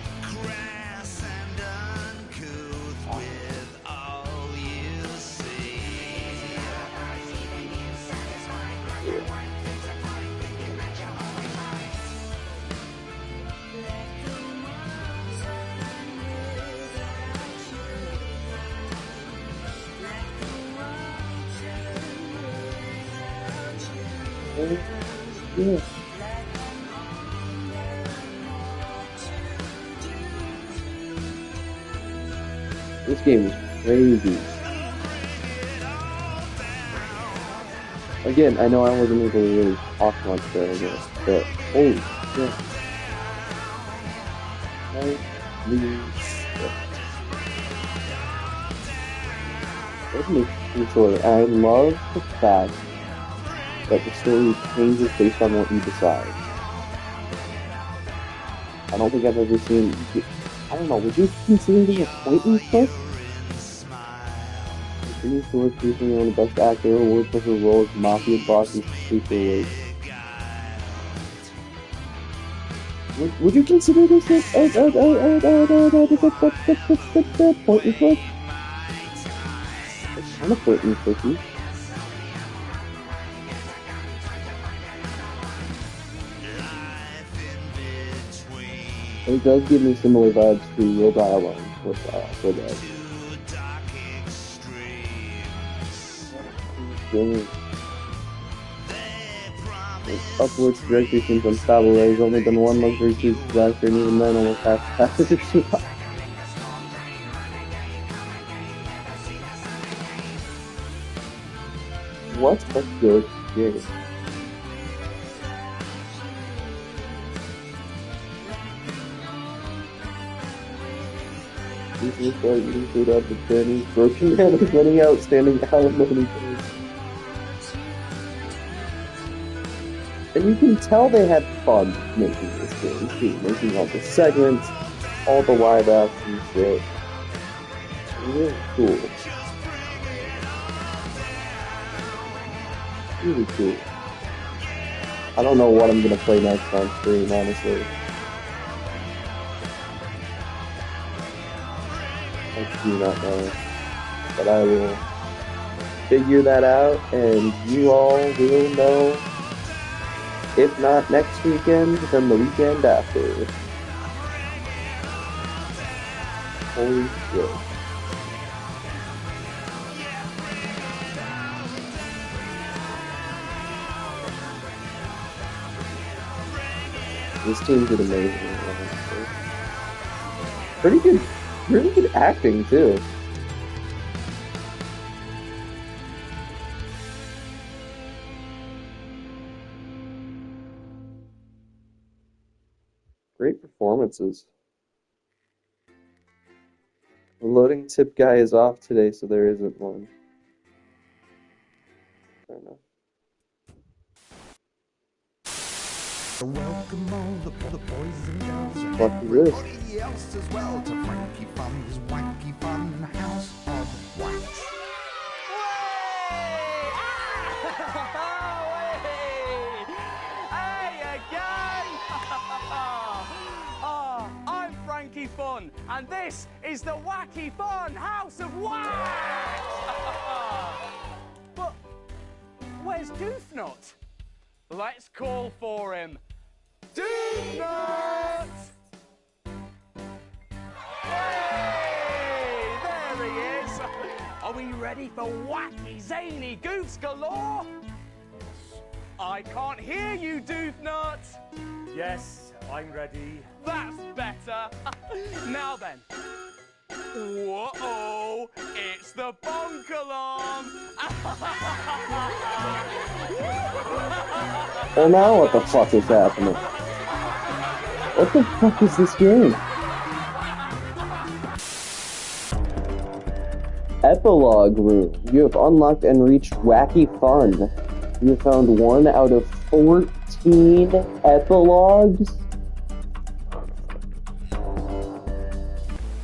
Yeah. This game is crazy. Again, I know I wasn't able to really talk much there, I guess, but holy shit. Holy shit. Let me be sure, I love the fact that the story changes based on what you decide. I don't think I've ever seen... I don't know, would you consider this a pointless book? Jimmy Stewart recently won the Best Actor award for her role as Mafia boss in Super Weight. Would you consider this a pointless book? It's kind of pointless, Vicky. It does give me similar vibes to Real Dialogue with that. His upward trajectory seems unstoppable. He's only done one luxury cruise disaster, and even then almost half passage. What's a good game? Usually start eating food out of the Chinese grocery man is running outstanding alimony payments. And you can tell they had fun making this game too, making all the segments, all the live action shit. Really cool. Really cool. I don't know what I'm gonna play next on stream, honestly. I do not know. But I will figure that out, and you all will know. If not next weekend, then the weekend after. Holy shit. This team did amazing. Pretty good, really good acting too. Great performances. The loading tip guy is off today, so there isn't one. Fair enough. Welcome all the boys and girls and What is this? everybody else as well to Frankie Fun's Wacky Fun House of Wax. Hey again! Oh, I'm Frankie Fun, and this is the Wacky Fun House of Wax! But where's Doofnut? Let's call for him. Doofnut! Hey, there he is. Are we ready for wacky, zany goofs galore? I can't hear you, Doofnut. Yes, I'm ready. That's better. Now then. Whoa, it's the bonk alarm. Well, now what the fuck is happening? What the fuck is this game? Epilogue room. You have unlocked and reached Wacky Fun. You have found 1 out of 14 epilogues.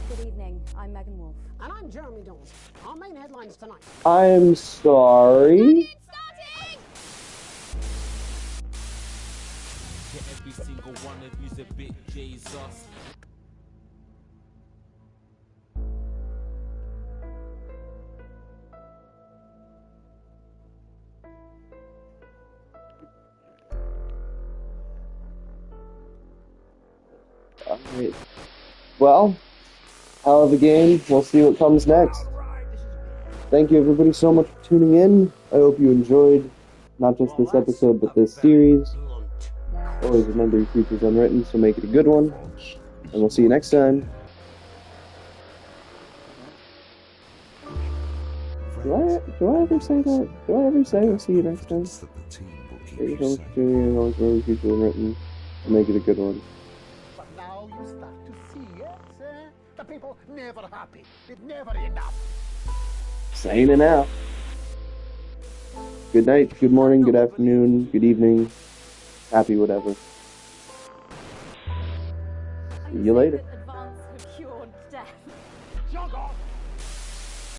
Good evening, I'm Megan Wolf. And I'm Jeremy Dawes. Our main headlines tonight. I'm sorry. Every single one of you's a bit Jesus. Alright. Well, hell of a game. We'll see what comes next. Thank you everybody so much for tuning in. I hope you enjoyed not just this episode, but this series. Always remember your future's unwritten, so make it a good one. And we'll see you next time. Do I ever say that? Do I ever say we'll see you next time? Thank you so much for tuning in. Always remember your future's unwritten, and make it a good one. But now you start to see, yes, the people never happy. It's never enough. Saying it now. Good night, good morning, good afternoon, good evening. Happy whatever. See you later. Advance have cured death. Jog off!